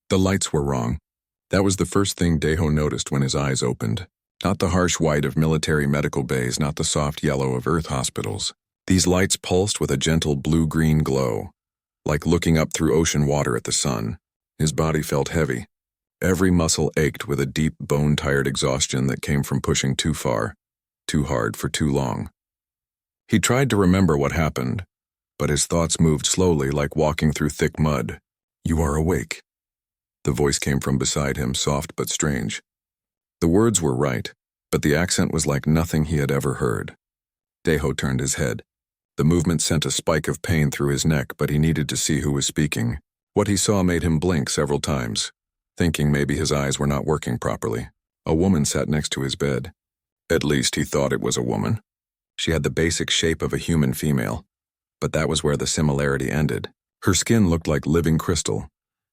The lights were wrong. That was the first thing Deho noticed when his eyes opened. Not the harsh white of military medical bays, not the soft yellow of Earth hospitals. These lights pulsed with a gentle blue-green glow, like looking up through ocean water at the sun. His body felt heavy. Every muscle ached with a deep, bone-tired exhaustion that came from pushing too far, too hard for too long. He tried to remember what happened, but his thoughts moved slowly like walking through thick mud. "You are awake." The voice came from beside him, soft but strange. The words were right, but the accent was like nothing he had ever heard. Deho turned his head. The movement sent a spike of pain through his neck, but he needed to see who was speaking. What he saw made him blink several times, thinking maybe his eyes were not working properly. A woman sat next to his bed. At least he thought it was a woman. She had the basic shape of a human female, but that was where the similarity ended. Her skin looked like living crystal,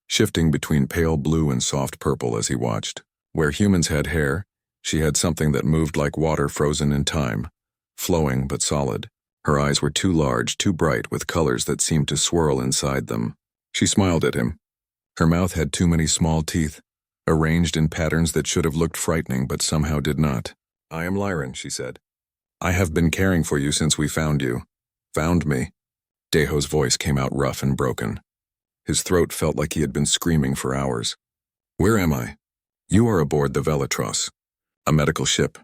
shifting between pale blue and soft purple as he watched. Where humans had hair, she had something that moved like water frozen in time, flowing but solid. Her eyes were too large, too bright, with colors that seemed to swirl inside them. She smiled at him. Her mouth had too many small teeth, arranged in patterns that should have looked frightening but somehow did not. "I am Lyran," she said. "I have been caring for you since we found you." "Found me?" Deho's voice came out rough and broken. His throat felt like he had been screaming for hours. "Where am I?" "You are aboard the Velatros, a medical ship."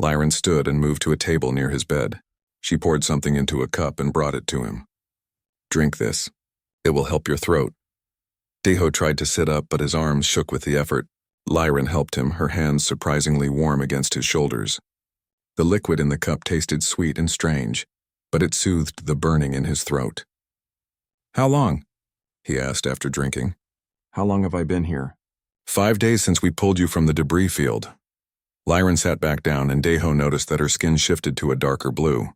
Lyran stood and moved to a table near his bed. She poured something into a cup and brought it to him. "Drink this. It will help your throat." Deho tried to sit up, but his arms shook with the effort. Lyran helped him, her hands surprisingly warm against his shoulders. The liquid in the cup tasted sweet and strange, but it soothed the burning in his throat. "How long?" he asked after drinking. "How long have I been here?" 5 days since we pulled you from the debris field." Lyran sat back down, and Deho noticed that her skin shifted to a darker blue.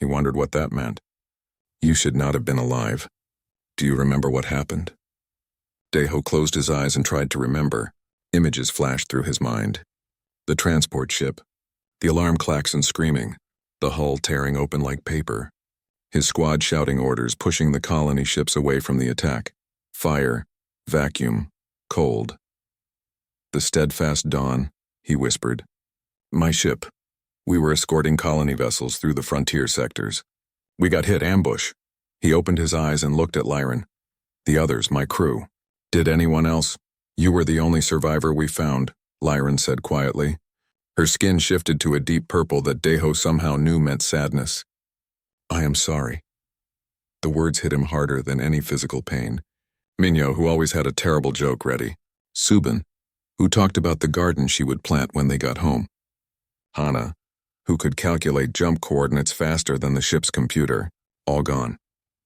He wondered what that meant. "You should not have been alive. Do you remember what happened?" Deho closed his eyes and tried to remember. Images flashed through his mind. The transport ship, the alarm klaxon screaming, the hull tearing open like paper, his squad shouting orders, pushing the colony ships away from the attack. Fire, vacuum, cold. "The steadfast dawn," he whispered. "My ship. We were escorting colony vessels through the frontier sectors. We got hit, ambush." He opened his eyes and looked at Lyran. "The others, my crew. Did anyone else?" "You were the only survivor we found," Lyran said quietly. Her skin shifted to a deep purple that Deho somehow knew meant sadness. "I am sorry." The words hit him harder than any physical pain. Minyo, who always had a terrible joke ready. Subin, who talked about the garden she would plant when they got home. Hana, who could calculate jump coordinates faster than the ship's computer. All gone.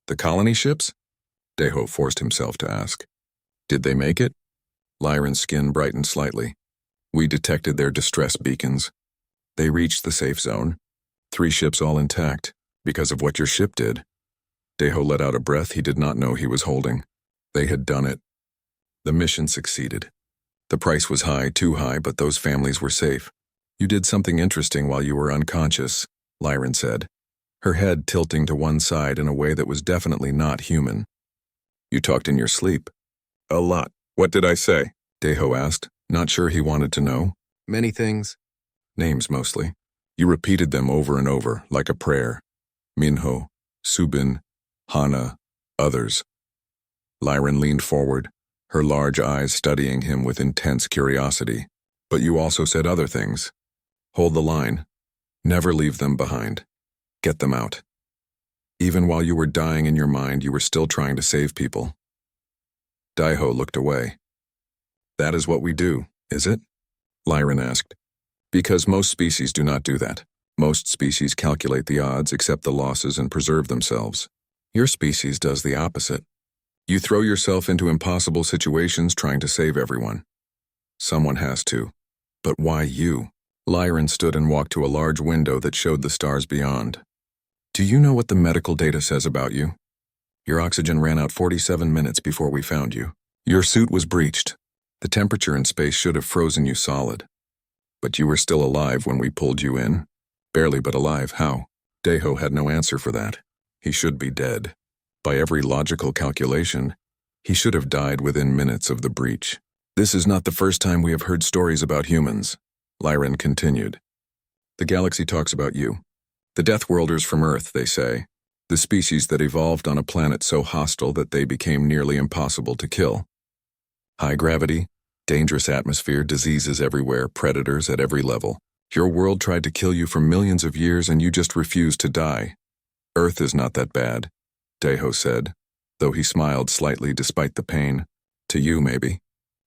"The colony ships?" Deho forced himself to ask. "Did they make it?" Lyran's skin brightened slightly. "We detected their distress beacons. They reached the safe zone. 3 ships all intact, because of what your ship did." Deho let out a breath he did not know he was holding. They had done it. The mission succeeded. The price was high, too high, but those families were safe. "You did something interesting while you were unconscious," Lyran said, her head tilting to one side in a way that was definitely not human. "You talked in your sleep." "A lot. What did I say?" Deho asked, not sure he wanted to know. "Many things." "Names mostly. You repeated them over and over, like a prayer. Minho, Subin, Hana, others." Lyran leaned forward, her large eyes studying him with intense curiosity. "But you also said other things. Hold the line. Never leave them behind. Get them out. Even while you were dying in your mind, you were still trying to save people." Deho looked away. "That is what we do, is it?" Lyran asked. "Because most species do not do that. Most species calculate the odds, accept the losses, and preserve themselves. Your species does the opposite. You throw yourself into impossible situations trying to save everyone. Someone has to. But why you?" Lyran stood and walked to a large window that showed the stars beyond. "Do you know what the medical data says about you? Your oxygen ran out 47 minutes before we found you. Your suit was breached. The temperature in space should have frozen you solid. But you were still alive when we pulled you in. Barely, but alive. How?" Deho had no answer for that. He should be dead. By every logical calculation, He should have died within minutes of the breach. This is not the first time we have heard stories about humans, Lyran continued. The galaxy talks about you. The Deathworlders from Earth, they say. The species that evolved on a planet so hostile that they became nearly impossible to kill. High gravity, dangerous atmosphere, diseases everywhere, predators at every level. Your world tried to kill you for millions of years and you just refused to die. Earth is not that bad, Deho said, though he smiled slightly despite the pain. To you, maybe.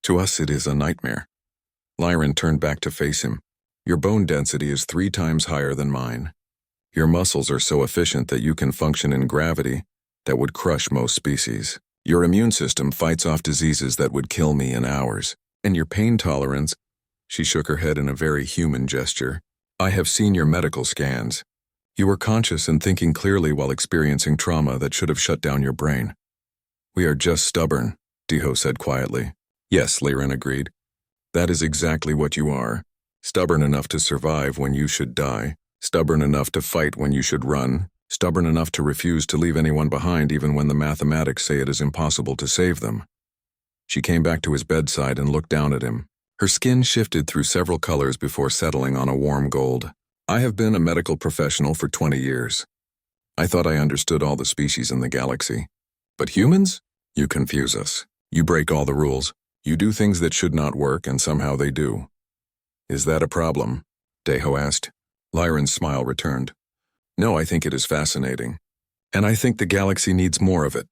To us, it is a nightmare. Lyran turned back to face him. Your bone density is 3 times higher than mine. Your muscles are so efficient that you can function in gravity that would crush most species. Your immune system fights off diseases that would kill me in hours. And your pain tolerance, she shook her head in a very human gesture. I have seen your medical scans. You were conscious and thinking clearly while experiencing trauma that should have shut down your brain. We are just stubborn, Deho said quietly. Yes, Lyran agreed. That is exactly what you are. Stubborn enough to survive when you should die. Stubborn enough to fight when you should run. Stubborn enough to refuse to leave anyone behind even when the mathematics say it is impossible to save them. She came back to his bedside and looked down at him. Her skin shifted through several colors before settling on a warm gold. I have been a medical professional for 20 years. I thought I understood all the species in the galaxy. But humans? You confuse us. You break all the rules. You do things that should not work, and somehow they do. Is that a problem? Deho asked. Lyran's smile returned. No, I think it is fascinating. And I think the galaxy needs more of it.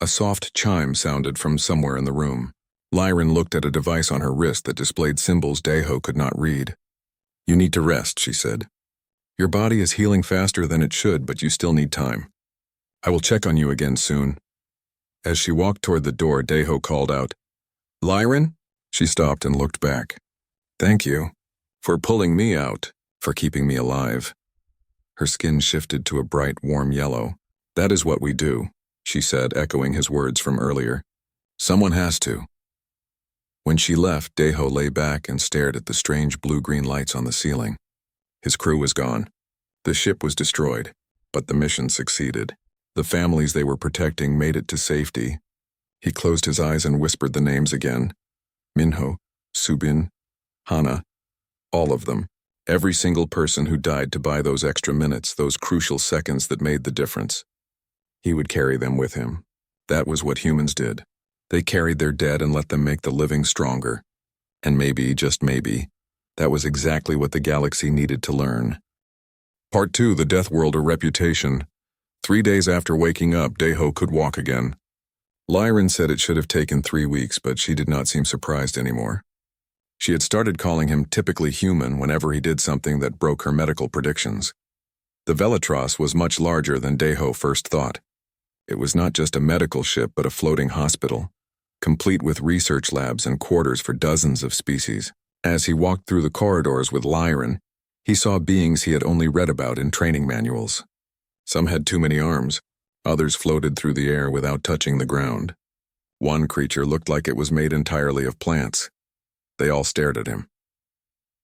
A soft chime sounded from somewhere in the room. Lyran looked at a device on her wrist that displayed symbols Deho could not read. You need to rest, she said. Your body is healing faster than it should, but you still need time. I will check on you again soon. As she walked toward the door, Deho called out, Lyran? She stopped and looked back. Thank you. For pulling me out. For keeping me alive. Her skin shifted to a bright, warm yellow. That is what we do, she said, echoing his words from earlier. Someone has to. When she left, Deho lay back and stared at the strange blue-green lights on the ceiling. His crew was gone. The ship was destroyed, but the mission succeeded. The families they were protecting made it to safety. He closed his eyes and whispered the names again. Minho, Subin, Hana, all of them. Every single person who died to buy those extra minutes, those crucial seconds that made the difference. He would carry them with him. That was what humans did. They carried their dead and let them make the living stronger. And maybe, just maybe, that was exactly what the galaxy needed to learn. Part 2, the Deathworlder Reputation. 3 days after waking up, Deho could walk again. Lyran said it should have taken 3 weeks, but she did not seem surprised anymore. She had started calling him typically human whenever he did something that broke her medical predictions. The Velatros was much larger than Deho first thought. It was not just a medical ship but a floating hospital, complete with research labs and quarters for dozens of species. As he walked through the corridors with Lyran, he saw beings he had only read about in training manuals. Some had too many arms, others floated through the air without touching the ground. One creature looked like it was made entirely of plants. They all stared at him.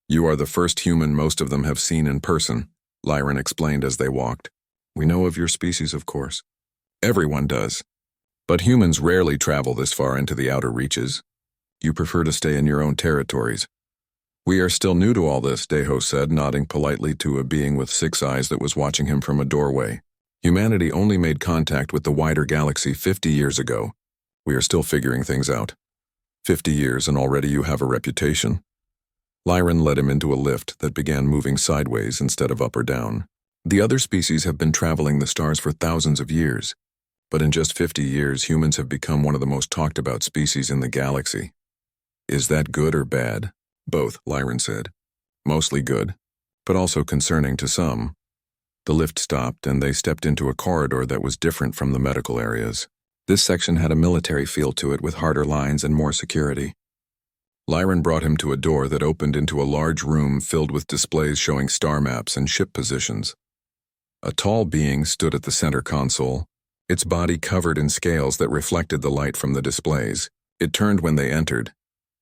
You are the first human most of them have seen in person, Lyran explained as they walked. We know of your species, of course. Everyone does. But humans rarely travel this far into the outer reaches. You prefer to stay in your own territories. We are still new to all this, Deho said, nodding politely to a being with 6 eyes that was watching him from a doorway. Humanity only made contact with the wider galaxy 50 years ago. We are still figuring things out. 50 years and already you have a reputation. Lyran led him into a lift that began moving sideways instead of up or down. The other species have been traveling the stars for thousands of years, but in just 50 years humans have become one of the most talked about species in the galaxy. Is that good or bad? Both, Lyran said. Mostly good, but also concerning to some. The lift stopped and they stepped into a corridor that was different from the medical areas. This section had a military feel to it with harder lines and more security. Lyran brought him to a door that opened into a large room filled with displays showing star maps and ship positions. A tall being stood at the center console, its body covered in scales that reflected the light from the displays. It turned when they entered,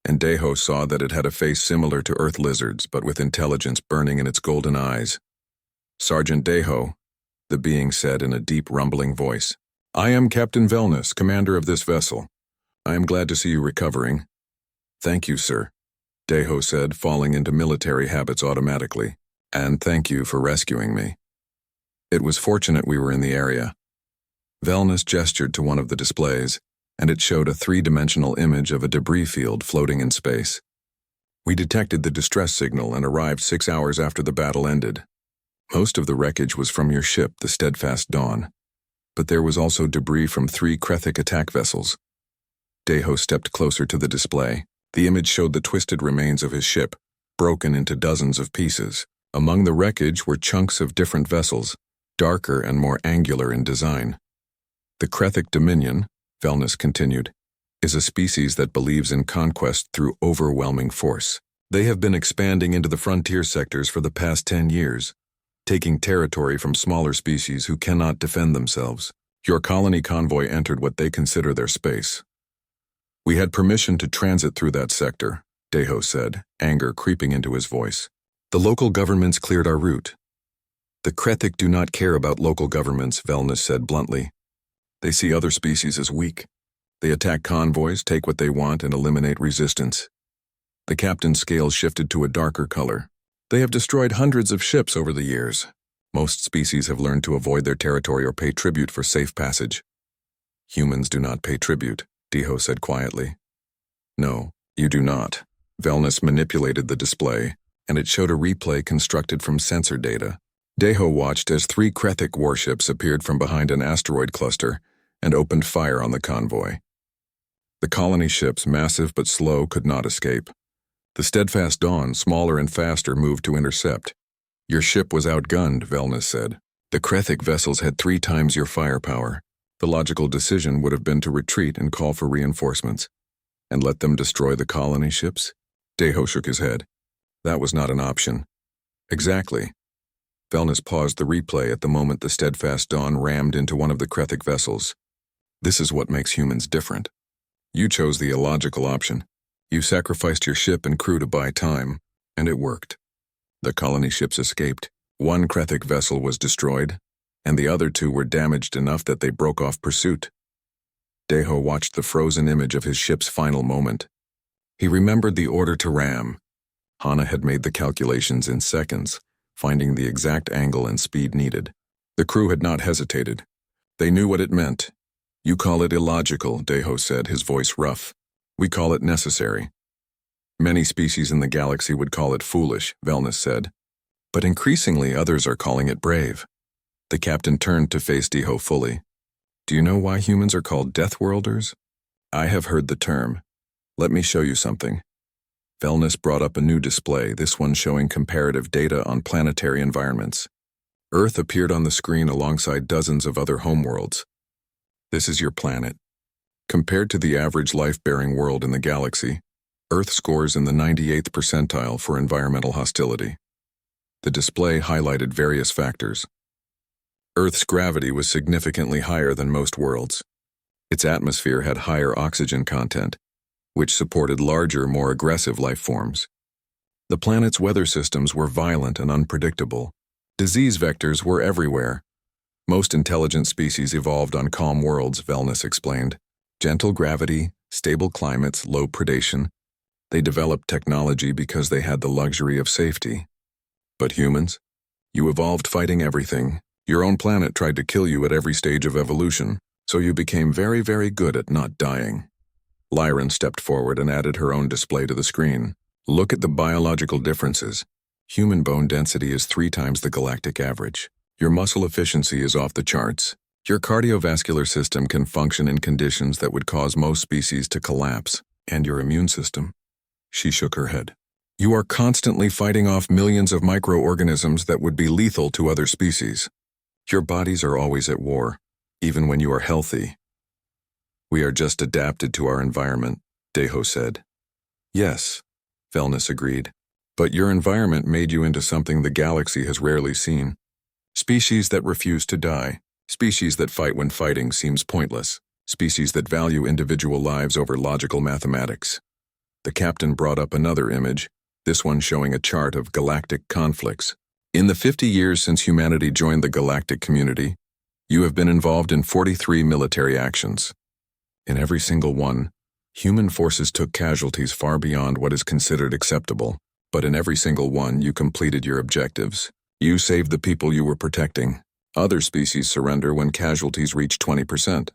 and Deho saw that it had a face similar to Earth lizards but with intelligence burning in its golden eyes. Sergeant Deho, the being said in a deep rumbling voice. I am Captain Velnus, commander of this vessel. I am glad to see you recovering. Thank you, sir, Deho said, falling into military habits automatically. And thank you for rescuing me. It was fortunate we were in the area. Velnus gestured to one of the displays, and it showed a three-dimensional image of a debris field floating in space. We detected the distress signal and arrived 6 hours after the battle ended. Most of the wreckage was from your ship, the Steadfast Dawn, but there was also debris from 3 Krethik attack vessels. Deho stepped closer to the display. The image showed the twisted remains of his ship, broken into dozens of pieces. Among the wreckage were chunks of different vessels, darker and more angular in design. The Krethik Dominion, Velnus continued, is a species that believes in conquest through overwhelming force. They have been expanding into the frontier sectors for the past 10 years, taking territory from smaller species who cannot defend themselves. Your colony convoy entered what they consider their space. We had permission to transit through that sector, Deho said, anger creeping into his voice. The local governments cleared our route. The Krethik do not care about local governments, Velnus said bluntly. They see other species as weak. They attack convoys, take what they want, and eliminate resistance. The captain's scale shifted to a darker color. They have destroyed hundreds of ships over the years. Most species have learned to avoid their territory or pay tribute for safe passage. Humans do not pay tribute, Deho said quietly. No, you do not. Velnus manipulated the display, and it showed a replay constructed from sensor data. Deho watched as 3 Krethik warships appeared from behind an asteroid cluster and opened fire on the convoy. The colony ships, massive but slow, could not escape. The Steadfast Dawn, smaller and faster, moved to intercept. Your ship was outgunned, Velnus said. The Krethik vessels had 3 times your firepower. The logical decision would have been to retreat and call for reinforcements. And let them destroy the colony ships? Deho shook his head. That was not an option. Exactly. Velnus paused the replay at the moment the Steadfast Dawn rammed into one of the Krethik vessels. This is what makes humans different. You chose the illogical option. You sacrificed your ship and crew to buy time, and it worked. The colony ships escaped. 1 Krethik vessel was destroyed, and the other 2 were damaged enough that they broke off pursuit. Deho watched the frozen image of his ship's final moment. He remembered the order to ram. Hana had made the calculations in seconds, finding the exact angle and speed needed. The crew had not hesitated. They knew what it meant. You call it illogical, Deho said, his voice rough. We call it necessary. Many species in the galaxy would call it foolish, Velnus said. But increasingly others are calling it brave. The captain turned to face Deho fully. Do you know why humans are called Deathworlders? I have heard the term. Let me show you something. Velnus brought up a new display, this one showing comparative data on planetary environments. Earth appeared on the screen alongside dozens of other homeworlds. This is your planet. Compared to the average life-bearing world in the galaxy, Earth scores in the 98th percentile for environmental hostility. The display highlighted various factors. Earth's gravity was significantly higher than most worlds. Its atmosphere had higher oxygen content, which supported larger, more aggressive life forms. The planet's weather systems were violent and unpredictable. Disease vectors were everywhere. Most intelligent species evolved on calm worlds, Velnus explained. Gentle gravity, stable climates, low predation. They developed technology because they had the luxury of safety. But humans? You evolved fighting everything. Your own planet tried to kill you at every stage of evolution, so you became very, very good at not dying. Lyran stepped forward and added her own display to the screen. Look at the biological differences. Human bone density is 3 times the galactic average. Your muscle efficiency is off the charts. Your cardiovascular system can function in conditions that would cause most species to collapse. And your immune system? She shook her head. You are constantly fighting off millions of microorganisms that would be lethal to other species. Your bodies are always at war, even when you are healthy. We are just adapted to our environment, Deho said. Yes, Velnus agreed. But your environment made you into something the galaxy has rarely seen. Species that refuse to die. Species that fight when fighting seems pointless. Species that value individual lives over logical mathematics. The captain brought up another image, this one showing a chart of galactic conflicts. In the 50 years since humanity joined the galactic community, You have been involved in 43 military actions. In every single one, human forces took casualties far beyond what is considered acceptable, but in every single one you completed your objectives. You saved the people you were protecting. Other species surrender when casualties reach 20%.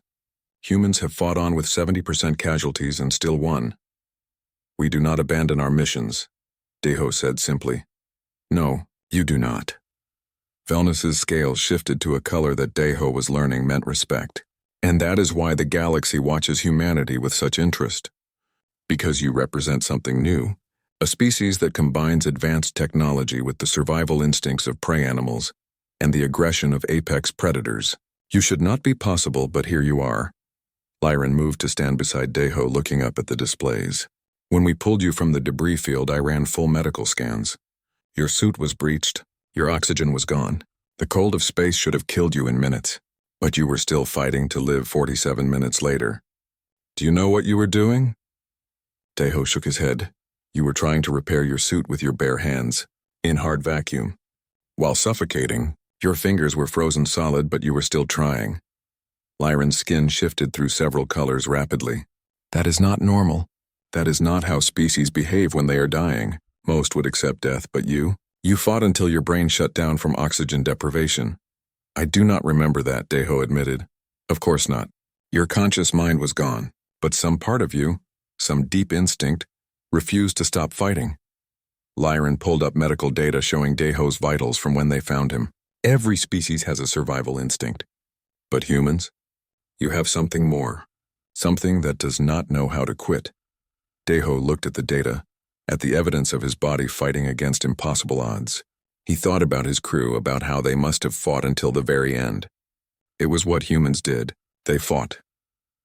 Humans have fought on with 70% casualties and still won. We do not abandon our missions, Deho said simply. No, you do not. Velnus's scales shifted to a color that Deho was learning meant respect. And that is why the galaxy watches humanity with such interest. Because you represent something new, a species that combines advanced technology with the survival instincts of prey animals and the aggression of apex predators. You should not be possible, but here you are. Lyran moved to stand beside Deho, looking up at the displays. When we pulled you from the debris field, I ran full medical scans. Your suit was breached, your oxygen was gone. The cold of space should have killed you in minutes, but you were still fighting to live 47 minutes later. Do you know what you were doing? Deho shook his head. You were trying to repair your suit with your bare hands, in hard vacuum. While suffocating, your fingers were frozen solid, but you were still trying. Lyran's skin shifted through several colors rapidly. That is not normal. That is not how species behave when they are dying. Most would accept death, but you fought until your brain shut down from oxygen deprivation. I do not remember that, Deho admitted. Of course not. Your conscious mind was gone, but some part of you, some deep instinct, refused to stop fighting. Lyran pulled up medical data showing Deho's vitals from when they found him. Every species has a survival instinct. But humans? You have something more. Something that does not know how to quit. Deho looked at the data, at the evidence of his body fighting against impossible odds. He thought about his crew, about how they must have fought until the very end. It was what humans did. They fought.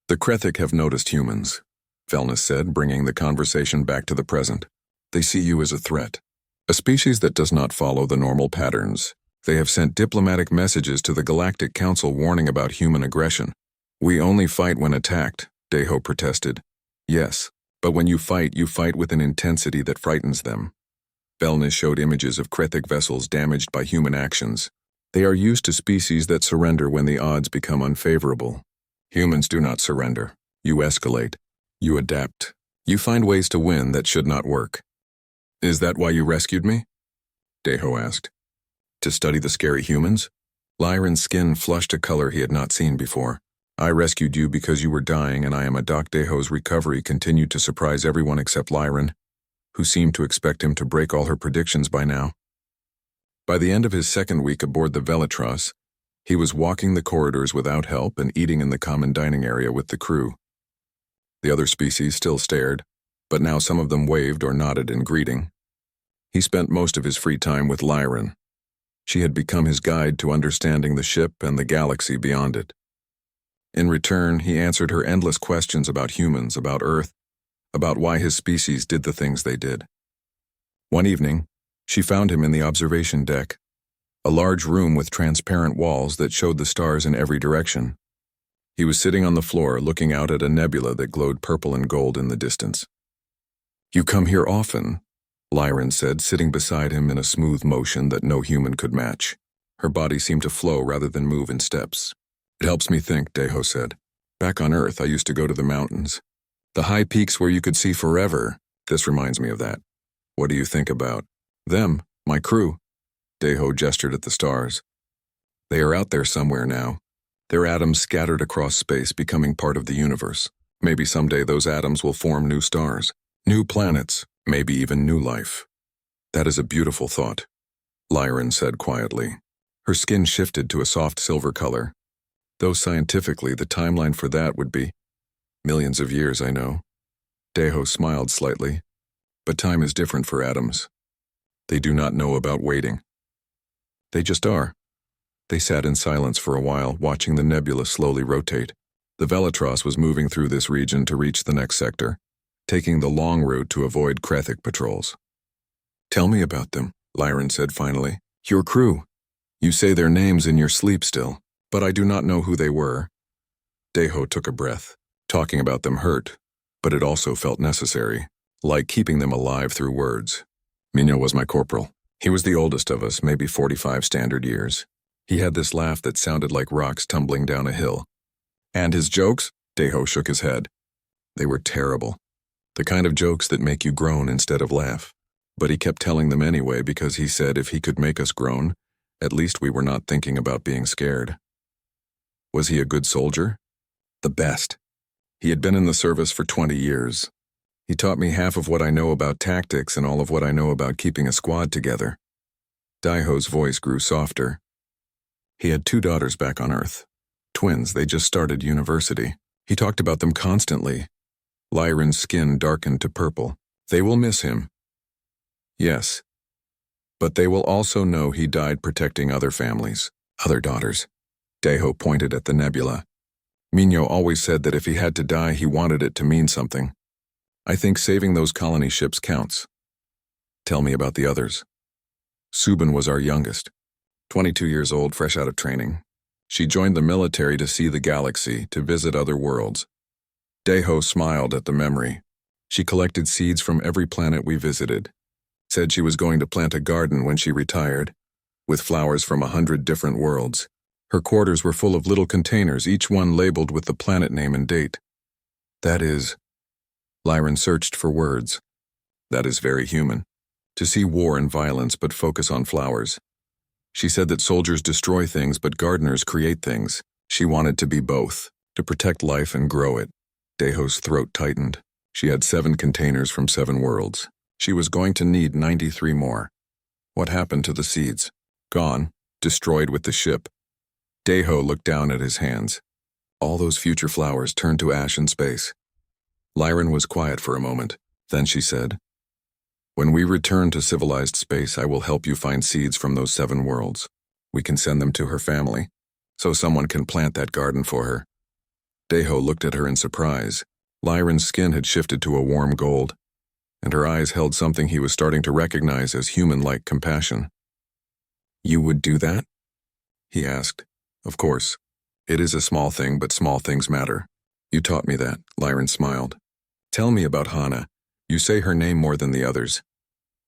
The Krethik have noticed humans, Velnus said, bringing the conversation back to the present. They see you as a threat, a species that does not follow the normal patterns. They have sent diplomatic messages to the Galactic Council warning about human aggression. We only fight when attacked, Deho protested. Yes, but when you fight with an intensity that frightens them. Velnus showed images of Krethik vessels damaged by human actions. They are used to species that surrender when the odds become unfavorable. Humans do not surrender. You escalate. You adapt. You find ways to win that should not work. Is that why you rescued me? Deho asked. To study the scary humans? Lyran's skin flushed a color he had not seen before. I rescued you because you were dying, and I am a Doc. Deho's recovery continued to surprise everyone except Lyran, who seemed to expect him to break all her predictions by now. By the end of his second week aboard the Velatros, he was walking the corridors without help and eating in the common dining area with the crew. The other species still stared, but now some of them waved or nodded in greeting. He spent most of his free time with Lyran. She had become his guide to understanding the ship and the galaxy beyond it. In return, he answered her endless questions about humans, about Earth, about why his species did the things they did. One evening, she found him in the observation deck, a large room with transparent walls that showed the stars in every direction. He was sitting on the floor looking out at a nebula that glowed purple and gold in the distance. You come here often, Lyran said, sitting beside him in a smooth motion that no human could match. Her body seemed to flow rather than move in steps. It helps me think, Deho said. Back on Earth, I used to go to the mountains. The high peaks where you could see forever. This reminds me of that. What do you think about them, my crew? Deho gestured at the stars. They are out there somewhere now. Their atoms scattered across space, becoming part of the universe. Maybe someday those atoms will form new stars, new planets, maybe even new life. That is a beautiful thought, Lyran said quietly. Her skin shifted to a soft silver color. Though scientifically, the timeline for that would be millions of years, I know. Deho smiled slightly. But time is different for atoms. They do not know about waiting. They just are. They sat in silence for a while, watching the nebula slowly rotate. The Velatros was moving through this region to reach the next sector, taking the long route to avoid Krethik patrols. Tell me about them, Lyran said finally. Your crew. You say their names in your sleep still, but I do not know who they were. Deho took a breath. Talking about them hurt, but it also felt necessary, like keeping them alive through words. Mino was my corporal. He was the oldest of us, maybe 45 standard years. He had this laugh that sounded like rocks tumbling down a hill. And his jokes? Deho shook his head. They were terrible. The kind of jokes that make you groan instead of laugh. But he kept telling them anyway because he said if he could make us groan, at least we were not thinking about being scared. Was he a good soldier? The best. He had been in the service for 20 years. He taught me half of what I know about tactics and all of what I know about keeping a squad together. Daiho's voice grew softer. He had 2 daughters back on Earth. Twins, they just started university. He talked about them constantly. Lyran's skin darkened to purple. They will miss him. Yes. But they will also know he died protecting other families, other daughters. Daiho pointed at the nebula. Minho always said that if he had to die, he wanted it to mean something. I think saving those colony ships counts. Tell me about the others. Subin was our youngest, 22 years old, fresh out of training. She joined the military to see the galaxy, to visit other worlds. Daiho smiled at the memory. She collected seeds from every planet we visited. Said she was going to plant a garden when she retired, with flowers from 100 different worlds. Her quarters were full of little containers, each one labeled with the planet name and date. That is... Lyran searched for words. That is very human. To see war and violence but focus on flowers. She said that soldiers destroy things but gardeners create things. She wanted to be both, to protect life and grow it. Daiho's throat tightened. She had 7 containers from 7 worlds. She was going to need 93 more. What happened to the seeds? Gone, destroyed with the ship. Daiho looked down at his hands. All those future flowers turned to ash in space. Lyran was quiet for a moment. Then she said, "When we return to civilized space, I will help you find seeds from those 7 worlds. We can send them to her family, so someone can plant that garden for her." Daiho looked at her in surprise. Lyran's skin had shifted to a warm gold, and her eyes held something he was starting to recognize as human-like compassion. "You would do that?" he asked. "Of course. It is a small thing, but small things matter. You taught me that," Lyran smiled. "Tell me about Hana. You say her name more than the others."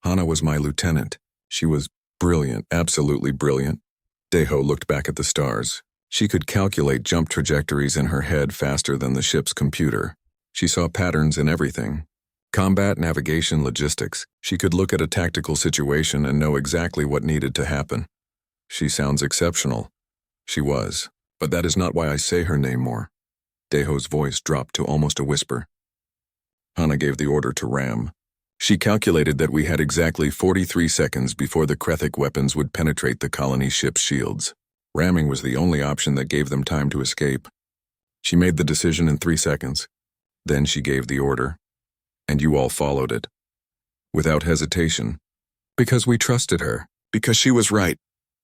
"Hana was my lieutenant. She was brilliant, absolutely brilliant." Daiho looked back at the stars. She could calculate jump trajectories in her head faster than the ship's computer. She saw patterns in everything. Combat, navigation, logistics. She could look at a tactical situation and know exactly what needed to happen. She sounds exceptional. She was, but that is not why I say her name more. Daiho's voice dropped to almost a whisper. Hana gave the order to ram. She calculated that we had exactly 43 seconds before the Krethic weapons would penetrate the colony ship's shields. Ramming was the only option that gave them time to escape. She made the decision in 3 seconds. Then she gave the order. And you all followed it. Without hesitation. Because we trusted her. Because she was right.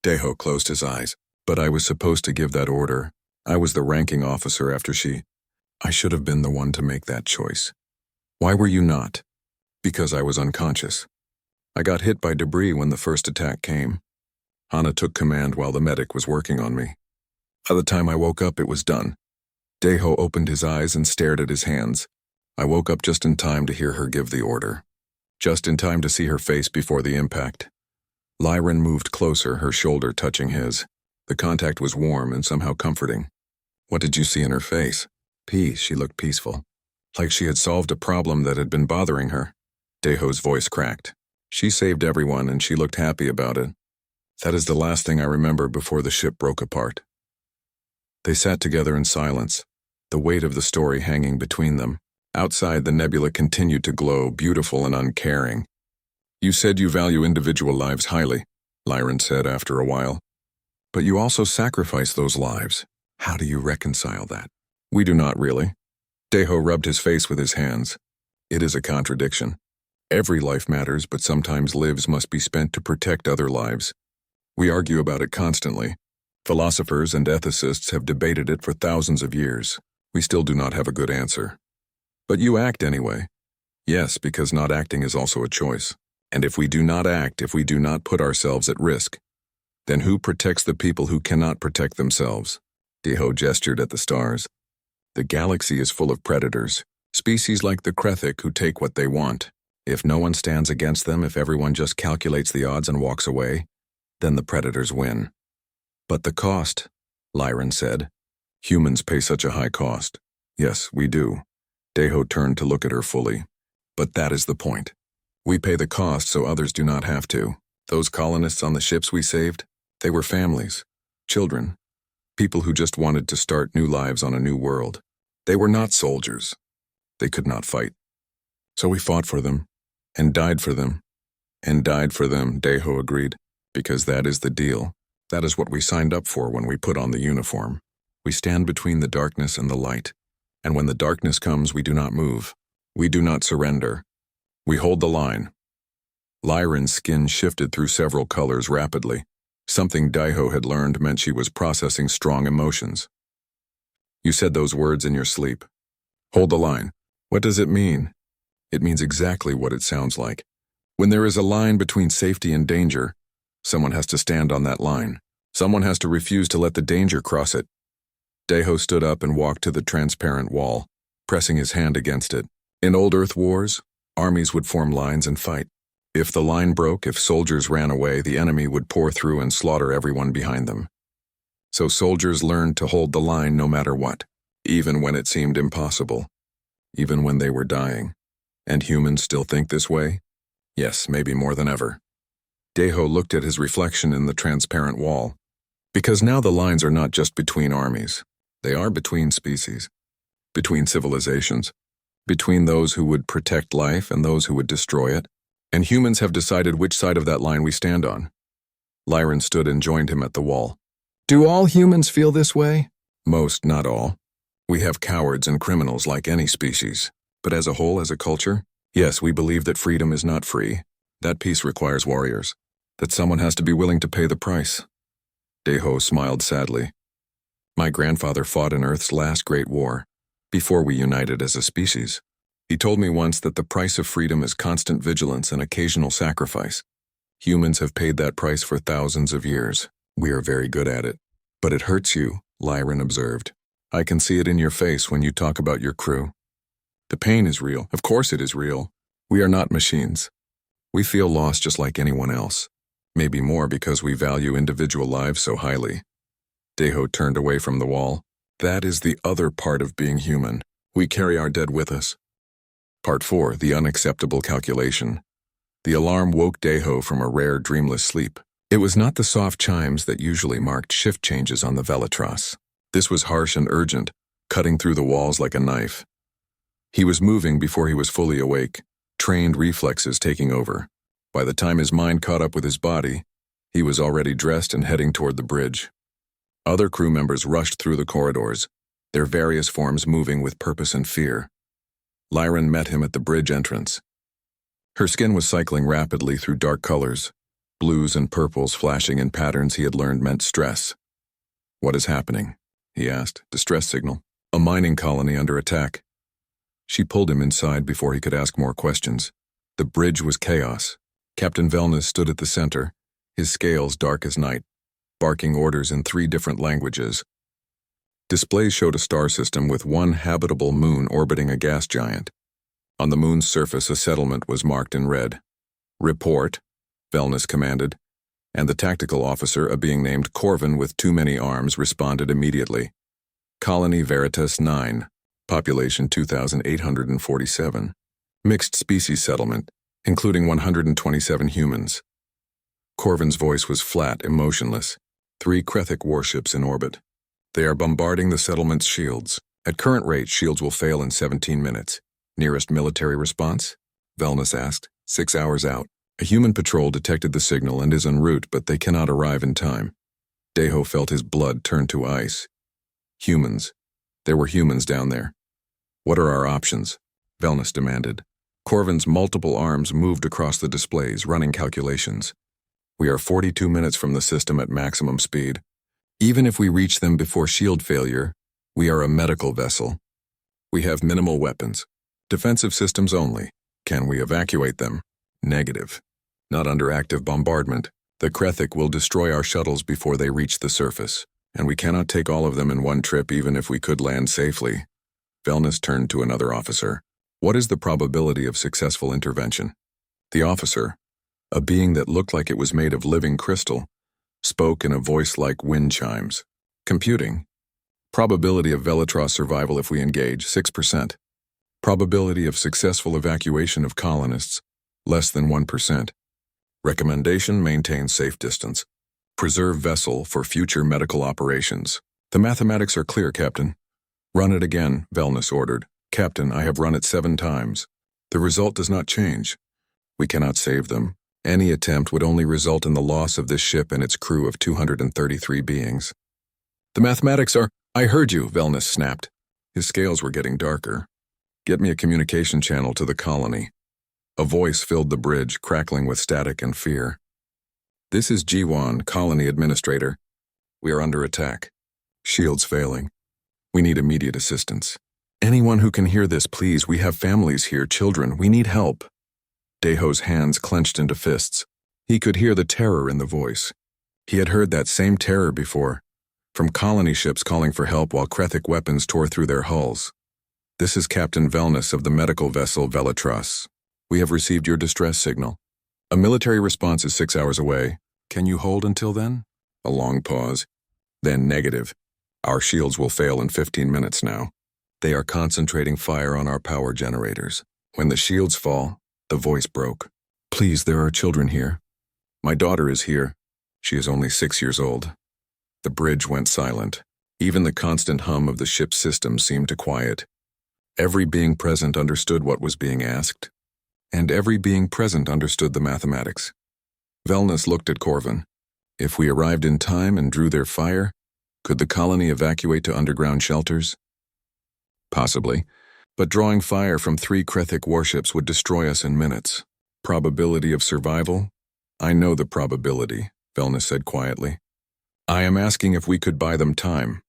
Daiho closed his eyes. But I was supposed to give that order. I was the ranking officer after she... I should have been the one to make that choice. Why were you not? Because I was unconscious. I got hit by debris when the first attack came. Hana took command while the medic was working on me. By the time I woke up, it was done. Daiho opened his eyes and stared at his hands. I woke up just in time to hear her give the order. Just in time to see her face before the impact. Lyran moved closer, her shoulder touching his. The contact was warm and somehow comforting. What did you see in her face? Peace. She looked peaceful. Like she had solved a problem that had been bothering her. Daiho's voice cracked. She saved everyone and she looked happy about it. That is the last thing I remember before the ship broke apart. They sat together in silence, the weight of the story hanging between them. Outside, the nebula continued to glow, beautiful and uncaring. You said you value individual lives highly, Lyran said after a while. But you also sacrifice those lives. How do you reconcile that? We do not really. Daiho rubbed his face with his hands. It is a contradiction. Every life matters, but sometimes lives must be spent to protect other lives. We argue about it constantly. Philosophers and ethicists have debated it for thousands of years. We still do not have a good answer. But you act anyway. Yes, because not acting is also a choice. And if we do not act, if we do not put ourselves at risk, then who protects the people who cannot protect themselves? Daiho gestured at the stars. The galaxy is full of predators, species like the Krethic who take what they want. If no one stands against them, if everyone just calculates the odds and walks away, then the predators win. But the cost, Lyran said. Humans pay such a high cost. Yes, we do. Deho turned to look at her fully. But that is the point. We pay the cost so others do not have to. Those colonists on the ships we saved, they were families, children, people who just wanted to start new lives on a new world. They were not soldiers. They could not fight. So we fought for them, and died for them. And died for them, Deho agreed, because that is the deal. That is what we signed up for when we put on the uniform. We stand between the darkness and the light, and when the darkness comes, we do not move. We do not surrender. We hold the line. Lyran's skin shifted through several colors rapidly. Something Deho had learned meant she was processing strong emotions. You said those words in your sleep. Hold the line. What does it mean? It means exactly what it sounds like. When there is a line between safety and danger, someone has to stand on that line. Someone has to refuse to let the danger cross it. Deho stood up and walked to the transparent wall, pressing his hand against it. In old Earth wars, armies would form lines and fight. If the line broke, if soldiers ran away, the enemy would pour through and slaughter everyone behind them. So soldiers learned to hold the line no matter what, even when it seemed impossible, even when they were dying. And humans still think this way? Yes, maybe more than ever. Deho looked at his reflection in the transparent wall. Because now the lines are not just between armies. They are between species, between civilizations, between those who would protect life and those who would destroy it. And humans have decided which side of that line we stand on. Lyran stood and joined him at the wall. Do all humans feel this way? Most, not all. We have cowards and criminals like any species. But as a whole, as a culture, yes, we believe that freedom is not free. That peace requires warriors. That someone has to be willing to pay the price. Deho smiled sadly. My grandfather fought in Earth's last great war, before we united as a species. He told me once that the price of freedom is constant vigilance and occasional sacrifice. Humans have paid that price for thousands of years. We are very good at it. But it hurts you, Lyran observed. I can see it in your face when you talk about your crew. The pain is real. Of course it is real. We are not machines. We feel loss just like anyone else. Maybe more because we value individual lives so highly. Deho turned away from the wall. That is the other part of being human. We carry our dead with us. Part 4, the unacceptable calculation. The alarm woke Deho from a rare dreamless sleep. It was not the soft chimes that usually marked shift changes on the Velatros. This was harsh and urgent, cutting through the walls like a knife. He was moving before he was fully awake, trained reflexes taking over. By the time his mind caught up with his body, he was already dressed and heading toward the bridge. Other crew members rushed through the corridors, their various forms moving with purpose and fear. Lyran met him at the bridge entrance. Her skin was cycling rapidly through dark colors, blues and purples flashing in patterns he had learned meant stress. What is happening? He asked. Distress signal. A mining colony under attack. She pulled him inside before he could ask more questions. The bridge was chaos. Captain Velnus stood at the center, his scales dark as night, barking orders in 3 different languages. Displays showed a star system with one habitable moon orbiting a gas giant. On the moon's surface, a settlement was marked in red. Report, Velnus commanded, and the tactical officer, a being named Corvin with too many arms, responded immediately. Colony Veritas 9, population 2,847. Mixed species settlement, including 127 humans. Corvin's voice was flat, emotionless. 3 Krethic warships in orbit. They are bombarding the settlement's shields. At current rate, shields will fail in 17 minutes. Nearest military response? Velnus asked. 6 hours out. A human patrol detected the signal and is en route, but they cannot arrive in time. Deho felt his blood turn to ice. Humans. There were humans down there. What are our options? Velnus demanded. Corvin's multiple arms moved across the displays, running calculations. We are 42 minutes from the system at maximum speed. Even if we reach them before shield failure, we are a medical vessel. We have minimal weapons. Defensive systems only. Can we evacuate them? Negative. Not under active bombardment. The Krethic will destroy our shuttles before they reach the surface, and we cannot take all of them in one trip even if we could land safely. Velnus turned to another officer. What is the probability of successful intervention? The officer, a being that looked like it was made of living crystal, spoke in a voice like wind chimes. Computing. Probability of Velatros survival if we engage, 6%. Probability of successful evacuation of colonists, less than 1%. Recommendation, maintain safe distance. Preserve vessel for future medical operations. The mathematics are clear, Captain. Run it again, Velnus ordered. Captain, I have run it 7 times. The result does not change. We cannot save them. Any attempt would only result in the loss of this ship and its crew of 233 beings. The mathematics are— I heard you, Velnus snapped. His scales were getting darker. Get me a communication channel to the colony. A voice filled the bridge, crackling with static and fear. This is Jiwan, colony administrator. We are under attack. Shields failing. We need immediate assistance. Anyone who can hear this, please. We have families here, children. We need help. Deho's hands clenched into fists. He could hear the terror in the voice. He had heard that same terror before, from colony ships calling for help while Krethic weapons tore through their hulls. This is Captain Velnus of the medical vessel Velatros. We have received your distress signal. A military response is 6 hours away. Can you hold until then? A long pause. Then negative. Our shields will fail in 15 minutes now. They are concentrating fire on our power generators. When the shields fall, the voice broke. Please, there are children here. My daughter is here. She is only 6 years old. The bridge went silent. Even the constant hum of the ship's system seemed to quiet. Every being present understood what was being asked, and every being present understood the mathematics. Velnus looked at Corvin. If we arrived in time and drew their fire, could the colony evacuate to underground shelters? Possibly, but drawing fire from 3 Krethic warships would destroy us in minutes. Probability of survival? I know the probability, Velnus said quietly. I am asking if we could buy them time.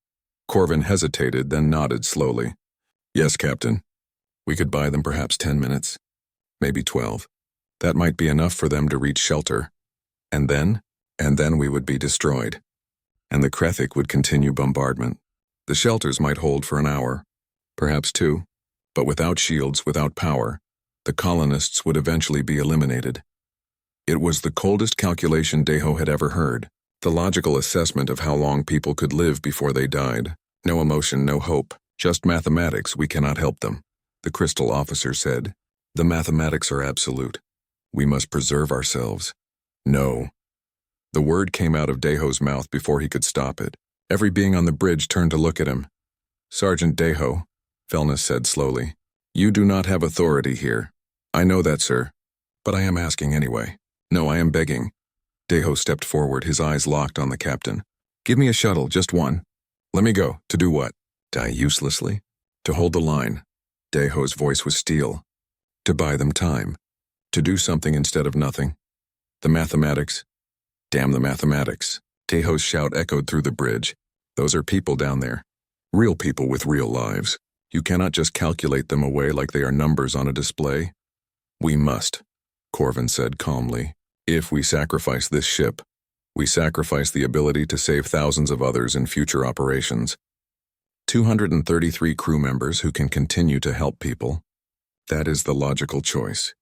Corvin hesitated, then nodded slowly. Yes, Captain. We could buy them perhaps 10 minutes, maybe 12. That might be enough for them to reach shelter. And then we would be destroyed. And the Krethic would continue bombardment. The shelters might hold for an hour, perhaps 2, but without shields, without power, the colonists would eventually be eliminated. It was the coldest calculation Deho had ever heard, the logical assessment of how long people could live before they died. No emotion, no hope, just mathematics. We cannot help them, the crystal officer said. The mathematics are absolute. We must preserve ourselves. No. The word came out of Deho's mouth before he could stop it. Every being on the bridge turned to look at him. Sergeant Deho, Velnus said slowly, you do not have authority here. I know that, sir. But I am asking anyway. No, I am begging. Deho stepped forward, his eyes locked on the captain. Give me a shuttle, just one. Let me go. To do what? Die uselessly? To hold the line. Deho's voice was steel. To buy them time. To do something instead of nothing. The mathematics. Damn the mathematics. Deho's shout echoed through the bridge. Those are people down there. Real people with real lives. You cannot just calculate them away like they are numbers on a display. We must, Corvin said calmly. If we sacrifice this ship, we sacrifice the ability to save thousands of others in future operations. 233 crew members who can continue to help people. That is the logical choice.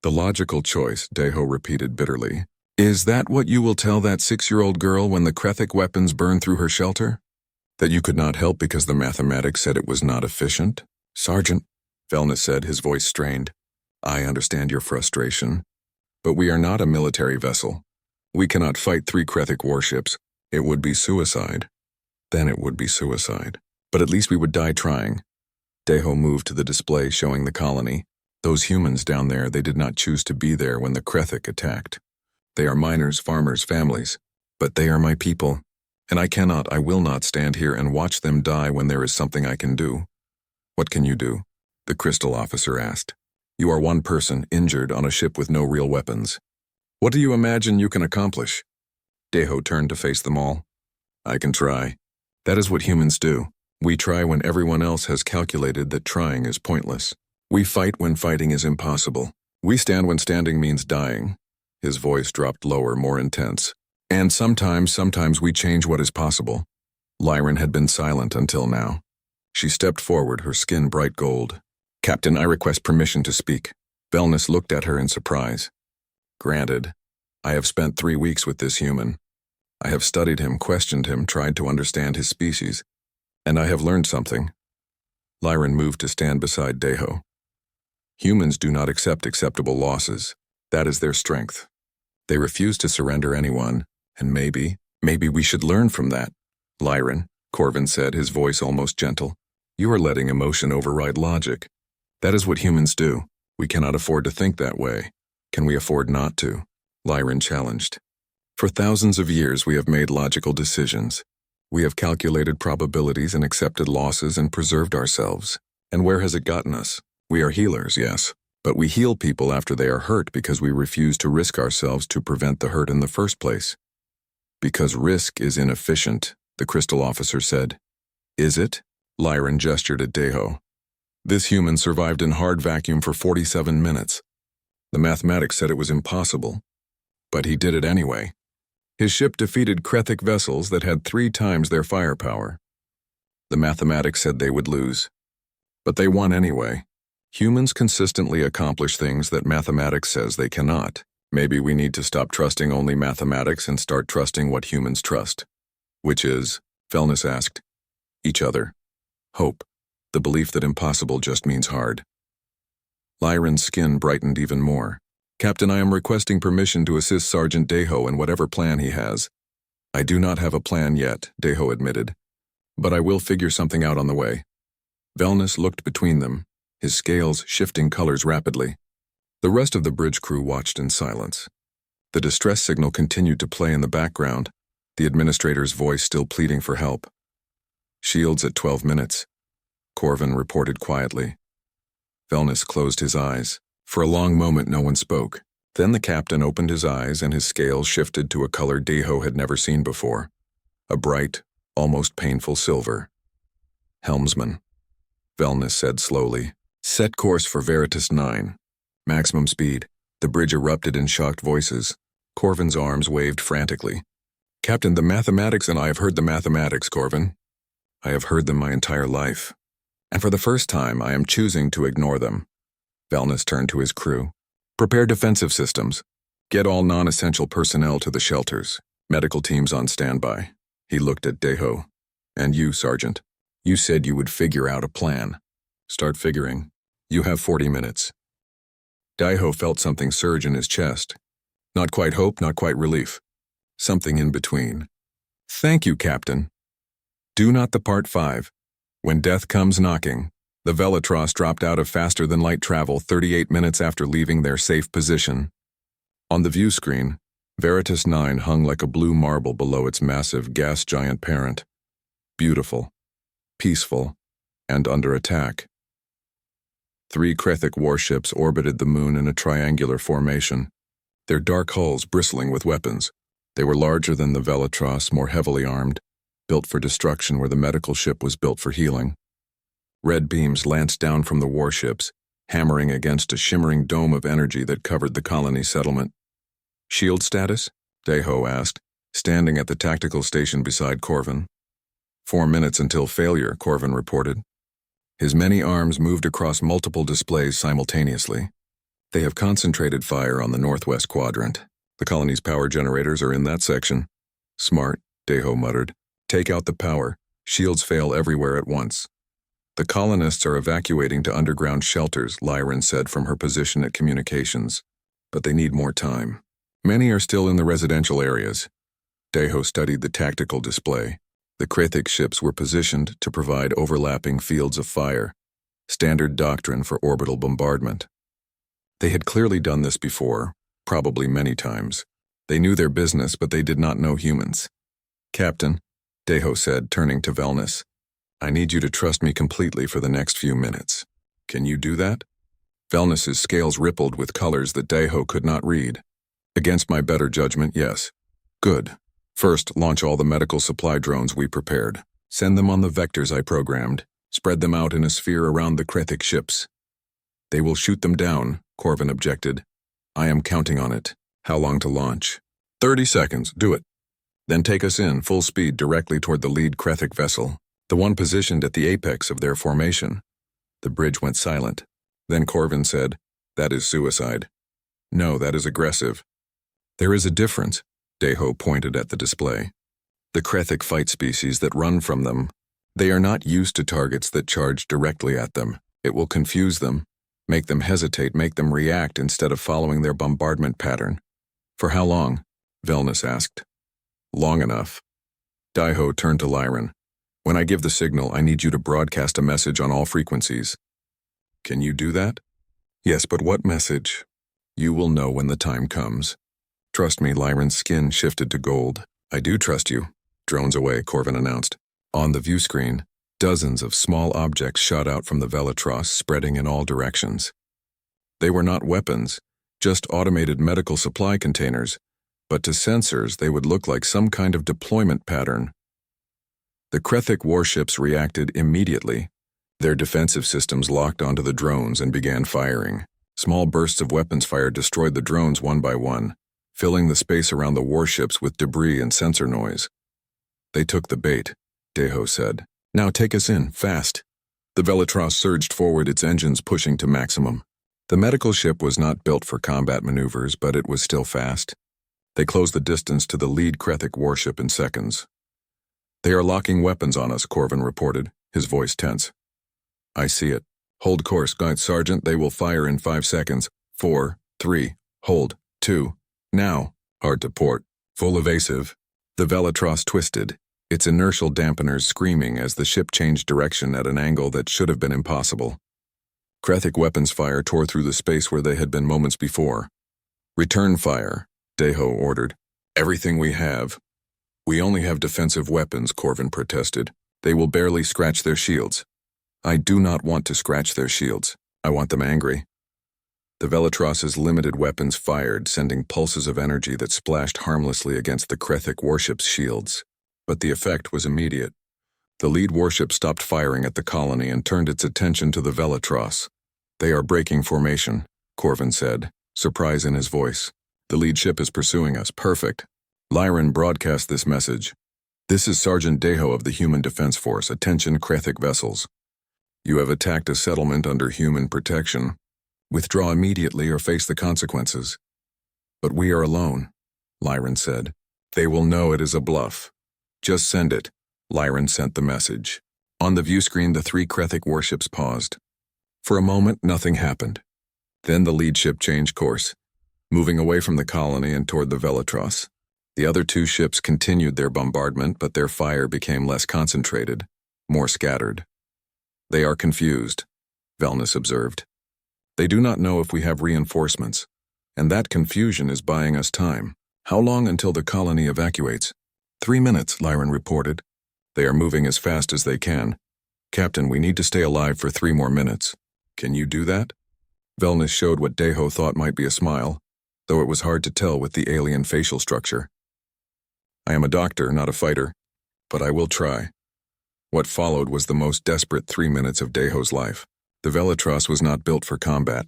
The logical choice, Deho repeated bitterly. Is that what you will tell that 6-year-old girl when the Krethic weapons burn through her shelter? That you could not help because the mathematics said it was not efficient? Sergeant, Velnus said, his voice strained. I understand your frustration. But we are not a military vessel. We cannot fight 3 Krethic warships. It would be suicide. Then it would be suicide. But at least we would die trying. Deho moved to the display showing the colony. Those humans down there, they did not choose to be there when the Krethic attacked. They are miners, farmers, families. But they are my people. And I will not stand here and watch them die when there is something I can do. What can you do? The crystal officer asked. You are one person, injured, on a ship with no real weapons. What do you imagine you can accomplish? Deho turned to face them all. I can try. That is what humans do. We try when everyone else has calculated that trying is pointless. We fight when fighting is impossible. We stand when standing means dying. His voice dropped lower, more intense. And sometimes we change what is possible. Lyran had been silent until now. She stepped forward, her skin bright gold. Captain, I request permission to speak. Velnus looked at her in surprise. Granted. I have spent 3 weeks with this human. I have studied him, questioned him, tried to understand his species, and I have learned something. Lyran moved to stand beside Deho. Humans do not accept acceptable losses. That is their strength. They refuse to surrender anyone, and maybe we should learn from that. Lyran, Corvin said, his voice almost gentle. You are letting emotion override logic. That is what humans do. We cannot afford to think that way. Can we afford not to? Lyran challenged. For thousands of years we have made logical decisions. We have calculated probabilities and accepted losses and preserved ourselves. And where has it gotten us? We are healers, yes, but we heal people after they are hurt because we refuse to risk ourselves to prevent the hurt in the first place. Because risk is inefficient, the crystal officer said. Is it? Lyran gestured at Deho. This human survived in hard vacuum for 47 minutes. The mathematics said it was impossible, but he did it anyway. His ship defeated Krethic vessels that had 3 times their firepower. The mathematics said they would lose, but they won anyway. Humans consistently accomplish things that mathematics says they cannot. Maybe we need to stop trusting only mathematics and start trusting what humans trust. Which is, Felness asked, each other. Hope, the belief that impossible just means hard. Lyran's skin brightened even more. Captain, I am requesting permission to assist Sergeant Deho in whatever plan he has. I do not have a plan yet, Deho admitted, but I will figure something out on the way. Velnus looked between them, his scales shifting colors rapidly. The rest of the bridge crew watched in silence. The distress signal continued to play in the background, the administrator's voice still pleading for help. Shields at 12 minutes, Corvin reported quietly. Velnus closed his eyes. For a long moment no one spoke. Then the captain opened his eyes and his scales shifted to a color Deho had never seen before. A bright, almost painful silver. Helmsman, Velnus said slowly. Set course for Veritas 9. Maximum speed. The bridge erupted in shocked voices. Corvin's arms waved frantically. Captain, the mathematics, and I have heard the mathematics, Corvin. I have heard them my entire life. And for the first time, I am choosing to ignore them. Velnus turned to his crew. Prepare defensive systems. Get all non-essential personnel to the shelters. Medical teams on standby. He looked at Deho. And you, Sergeant. You said you would figure out a plan. Start figuring. You have 40 minutes. Deho felt something surge in his chest. Not quite hope, not quite relief. Something in between. Thank you, Captain. Do not the Part 5. When death comes knocking. The Velatros dropped out of faster-than-light travel 38 minutes after leaving their safe position. On the view screen, Veritas 9 hung like a blue marble below its massive gas giant parent. Beautiful, peaceful, and under attack. 3 Krethic warships orbited the moon in a triangular formation, their dark hulls bristling with weapons. They were larger than the Velatros, more heavily armed, built for destruction where the medical ship was built for healing. Red beams lanced down from the warships, hammering against a shimmering dome of energy that covered the colony settlement. Shield status? Deho asked, standing at the tactical station beside Corvin. 4 minutes until failure, Corvin reported. His many arms moved across multiple displays simultaneously. They have concentrated fire on the northwest quadrant. The colony's power generators are in that section. Smart, Deho muttered. Take out the power. Shields fail everywhere at once. The colonists are evacuating to underground shelters, Lyran said from her position at communications. But they need more time. Many are still in the residential areas. Deho studied the tactical display. The Krethic ships were positioned to provide overlapping fields of fire, standard doctrine for orbital bombardment. They had clearly done this before, probably many times. They knew their business, but they did not know humans. Captain, Deho said, turning to Velnus, I need you to trust me completely for the next few minutes. Can you do that? Velnus's scales rippled with colors that Deho could not read. Against my better judgment, yes. Good. First, launch all the medical supply drones we prepared. Send them on the vectors I programmed. Spread them out in a sphere around the Krethic ships. They will shoot them down, Corvin objected. I am counting on it. How long to launch? 30 seconds. Do it. Then take us in, full speed, directly toward the lead Krethic vessel, the one positioned at the apex of their formation. The bridge went silent. Then Corvin said, That is suicide. No, that is aggressive. There is a difference. Deho pointed at the display. The Krethic fight species that run from them. They are not used to targets that charge directly at them. It will confuse them, make them hesitate, make them react instead of following their bombardment pattern. For how long? Velnus asked. Long enough. Deho turned to Lyran. When I give the signal, I need you to broadcast a message on all frequencies. Can you do that? Yes, but what message? You will know when the time comes. Trust me, Lyran's skin shifted to gold. I do trust you. Drones away, Corvin announced. On the view screen, dozens of small objects shot out from the Velatros, spreading in all directions. They were not weapons, just automated medical supply containers, but to sensors they would look like some kind of deployment pattern. The Krethic warships reacted immediately. Their defensive systems locked onto the drones and began firing. Small bursts of weapons fire destroyed the drones one by one, filling the space around the warships with debris and sensor noise. They took the bait, Deho said. Now take us in, fast. The Velatros surged forward, its engines pushing to maximum. The medical ship was not built for combat maneuvers, but it was still fast. They closed the distance to the lead Krethic warship in seconds. They are locking weapons on us, Corvin reported, his voice tense. I see it. Hold course, Guide Sergeant. They will fire in 5 seconds. 4, 3, hold, 2, now. Hard to port. Full evasive. The Velatros twisted, its inertial dampeners screaming as the ship changed direction at an angle that should have been impossible. Krethic weapons fire tore through the space where they had been moments before. Return fire, Deho ordered. Everything we have. We only have defensive weapons, Corvin protested. They will barely scratch their shields. I do not want to scratch their shields. I want them angry. The Velatros's limited weapons fired, sending pulses of energy that splashed harmlessly against the Krethic warship's shields. But the effect was immediate. The lead warship stopped firing at the colony and turned its attention to the Velatros. They are breaking formation, Corvin said, surprise in his voice. The lead ship is pursuing us. Perfect. Lyran broadcast this message. This is Sergeant Deho of the Human Defense Force. Attention, Krethic vessels. You have attacked a settlement under human protection. Withdraw immediately or face the consequences. But we are alone, Lyran said. They will know it is a bluff. Just send it. Lyran sent the message. On the view screen, the 3 Krethic warships paused. For a moment, nothing happened. Then the lead ship changed course, moving away from the colony and toward the Velatros. The other 2 ships continued their bombardment, but their fire became less concentrated, more scattered. They are confused, Velnus observed. They do not know if we have reinforcements, and that confusion is buying us time. How long until the colony evacuates? 3 minutes, Lyran reported. They are moving as fast as they can. Captain, we need to stay alive for 3 more minutes. Can you do that? Velnus showed what Deho thought might be a smile, though it was hard to tell with the alien facial structure. I am a doctor, not a fighter, but I will try. What followed was the most desperate 3 minutes of Deho's life. The Velatros was not built for combat,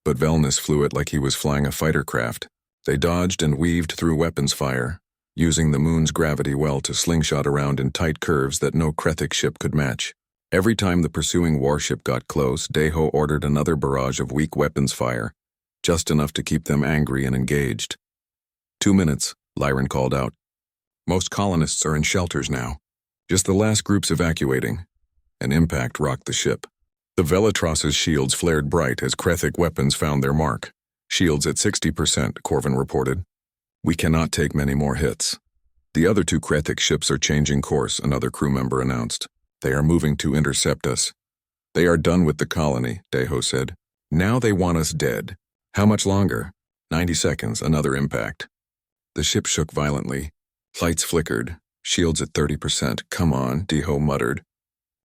but Velnus flew it like he was flying a fighter craft. They dodged and weaved through weapons fire, using the moon's gravity well to slingshot around in tight curves that no Krethic ship could match. Every time the pursuing warship got close, Deho ordered another barrage of weak weapons fire, just enough to keep them angry and engaged. 2 minutes, Lyran called out. Most colonists are in shelters now. Just the last groups evacuating. An impact rocked the ship. The Velatros's shields flared bright as Krethic weapons found their mark. Shields at 60%, Corvin reported. We cannot take many more hits. The other 2 Krethic ships are changing course, another crew member announced. They are moving to intercept us. They are done with the colony, Deho said. Now they want us dead. How much longer? 90 seconds, another impact. The ship shook violently. Lights flickered. Shields at 30%. Come on, Deho muttered.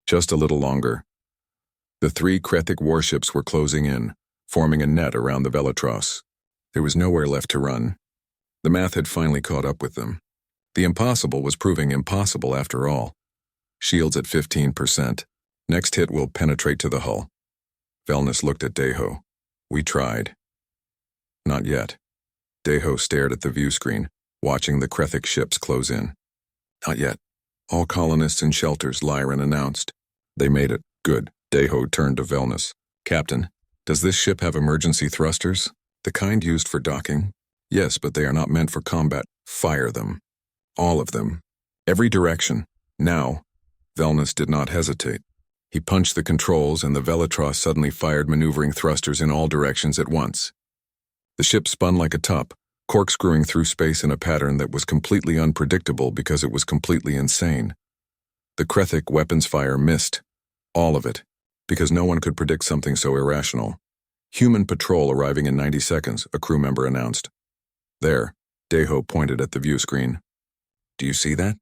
Just a little longer. The 3 Krethic warships were closing in, forming a net around the Velatros. There was nowhere left to run. The math had finally caught up with them. The impossible was proving impossible after all. Shields at 15%. Next hit will penetrate to the hull. Velnus looked at Deho. We tried. Not yet. Deho stared at the view screen, watching the Krethic ships close in. Not yet. All colonists in shelters, Lyran announced. They made it. Good. Deho turned to Velnus. Captain, does this ship have emergency thrusters? The kind used for docking? Yes, but they are not meant for combat. Fire them. All of them. Every direction. Now. Velnus did not hesitate. He punched the controls and the Velatros suddenly fired maneuvering thrusters in all directions at once. The ship spun like a top, corkscrewing through space in a pattern that was completely unpredictable because it was completely insane. The Krethic weapons fire missed. All of it. Because no one could predict something so irrational. Human patrol arriving in 90 seconds, a crew member announced. There, Deho pointed at the view screen. Do you see that?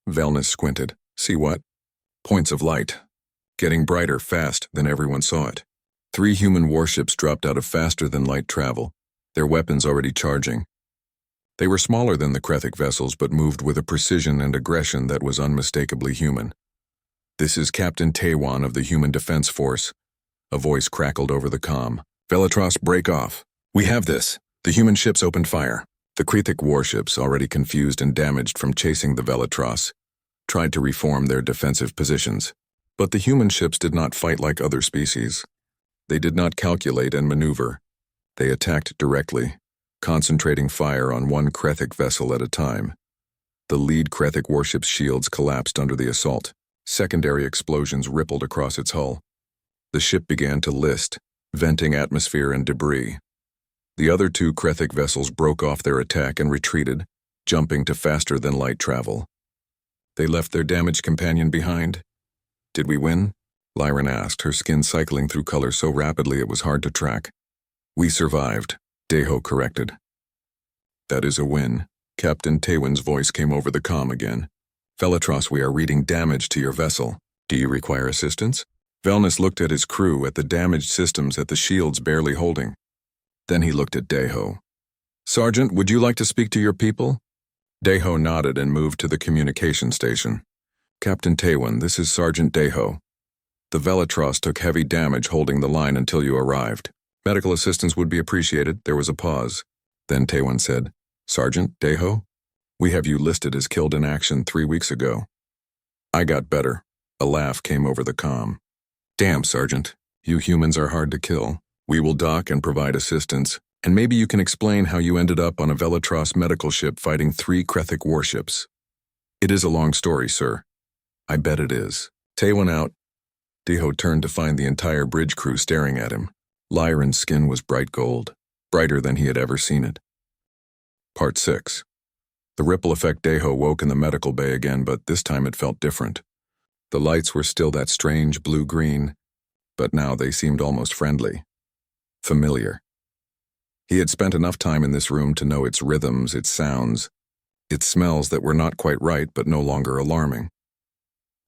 Velnus squinted. See what? Points of light. Getting brighter fast, then everyone saw it. 3 human warships dropped out of faster-than-light travel, their weapons already charging. They were smaller than the Krethic vessels, but moved with a precision and aggression that was unmistakably human. This is Captain Taiwan of the Human Defense Force. A voice crackled over the comm. Velatros, break off. We have this. The human ships opened fire. The Krethic warships, already confused and damaged from chasing the Velatros, tried to reform their defensive positions. But the human ships did not fight like other species. They did not calculate and maneuver. They attacked directly, concentrating fire on one Krethic vessel at a time. The lead Krethic warship's shields collapsed under the assault. Secondary explosions rippled across its hull. The ship began to list, venting atmosphere and debris. The other 2 Krethic vessels broke off their attack and retreated, jumping to faster-than-light travel. They left their damaged companion behind. Did we win? Lyran asked, her skin cycling through color so rapidly it was hard to track. We survived, Deho corrected. That is a win. Captain Taiwan's voice came over the comm again. Velatros, we are reading damage to your vessel. Do you require assistance? Velnus looked at his crew, at the damaged systems, at the shields barely holding. Then he looked at Deho. Sergeant, would you like to speak to your people? Deho nodded and moved to the communication station. Captain Taiwan, this is Sergeant Deho. The Velatros took heavy damage holding the line until you arrived. Medical assistance would be appreciated. There was a pause. Then Taiwan said, Sergeant Deho, we have you listed as killed in action 3 weeks ago. I got better. A laugh came over the comm. Damn, Sergeant. You humans are hard to kill. We will dock and provide assistance, and maybe you can explain how you ended up on a Velatros medical ship fighting 3 Krethic warships. It is a long story, sir. I bet it is. Taiwan out. Deho turned to find the entire bridge crew staring at him. Lyran's skin was bright gold, brighter than he had ever seen it. Part 6. The ripple effect. Deho woke in the medical bay again, but this time it felt different. The lights were still that strange blue-green, but now they seemed almost friendly. Familiar. He had spent enough time in this room to know its rhythms, its sounds, its smells that were not quite right but no longer alarming.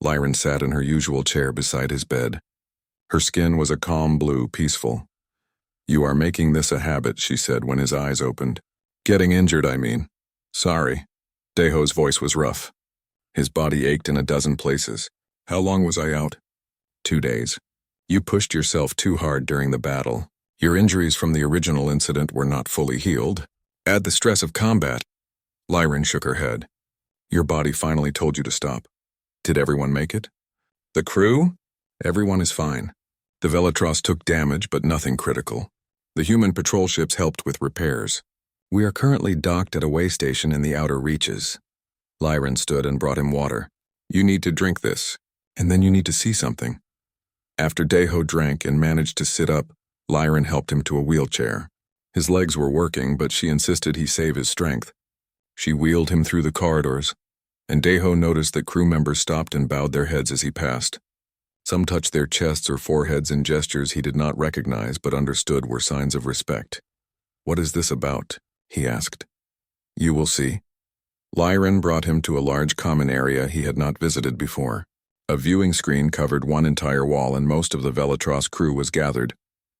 Lyran sat in her usual chair beside his bed. Her skin was a calm blue, peaceful. You are making this a habit, she said when his eyes opened. Getting injured, I mean. Sorry. Deho's voice was rough. His body ached in a dozen places. How long was I out? 2 days. You pushed yourself too hard during the battle. Your injuries from the original incident were not fully healed. Add the stress of combat. Lyran shook her head. Your body finally told you to stop. Did everyone make it? The crew? Everyone is fine. The Velatros took damage, but nothing critical. The human patrol ships helped with repairs. We are currently docked at a way station in the outer reaches. Lyran stood and brought him water. You need to drink this, and then you need to see something. After Deho drank and managed to sit up, Lyran helped him to a wheelchair. His legs were working, but she insisted he save his strength. She wheeled him through the corridors, and Deho noticed that crew members stopped and bowed their heads as he passed. Some touched their chests or foreheads in gestures he did not recognize but understood were signs of respect. What is this about? He asked. You will see. Lyran brought him to a large common area he had not visited before. A viewing screen covered one entire wall and most of the Velatros crew was gathered,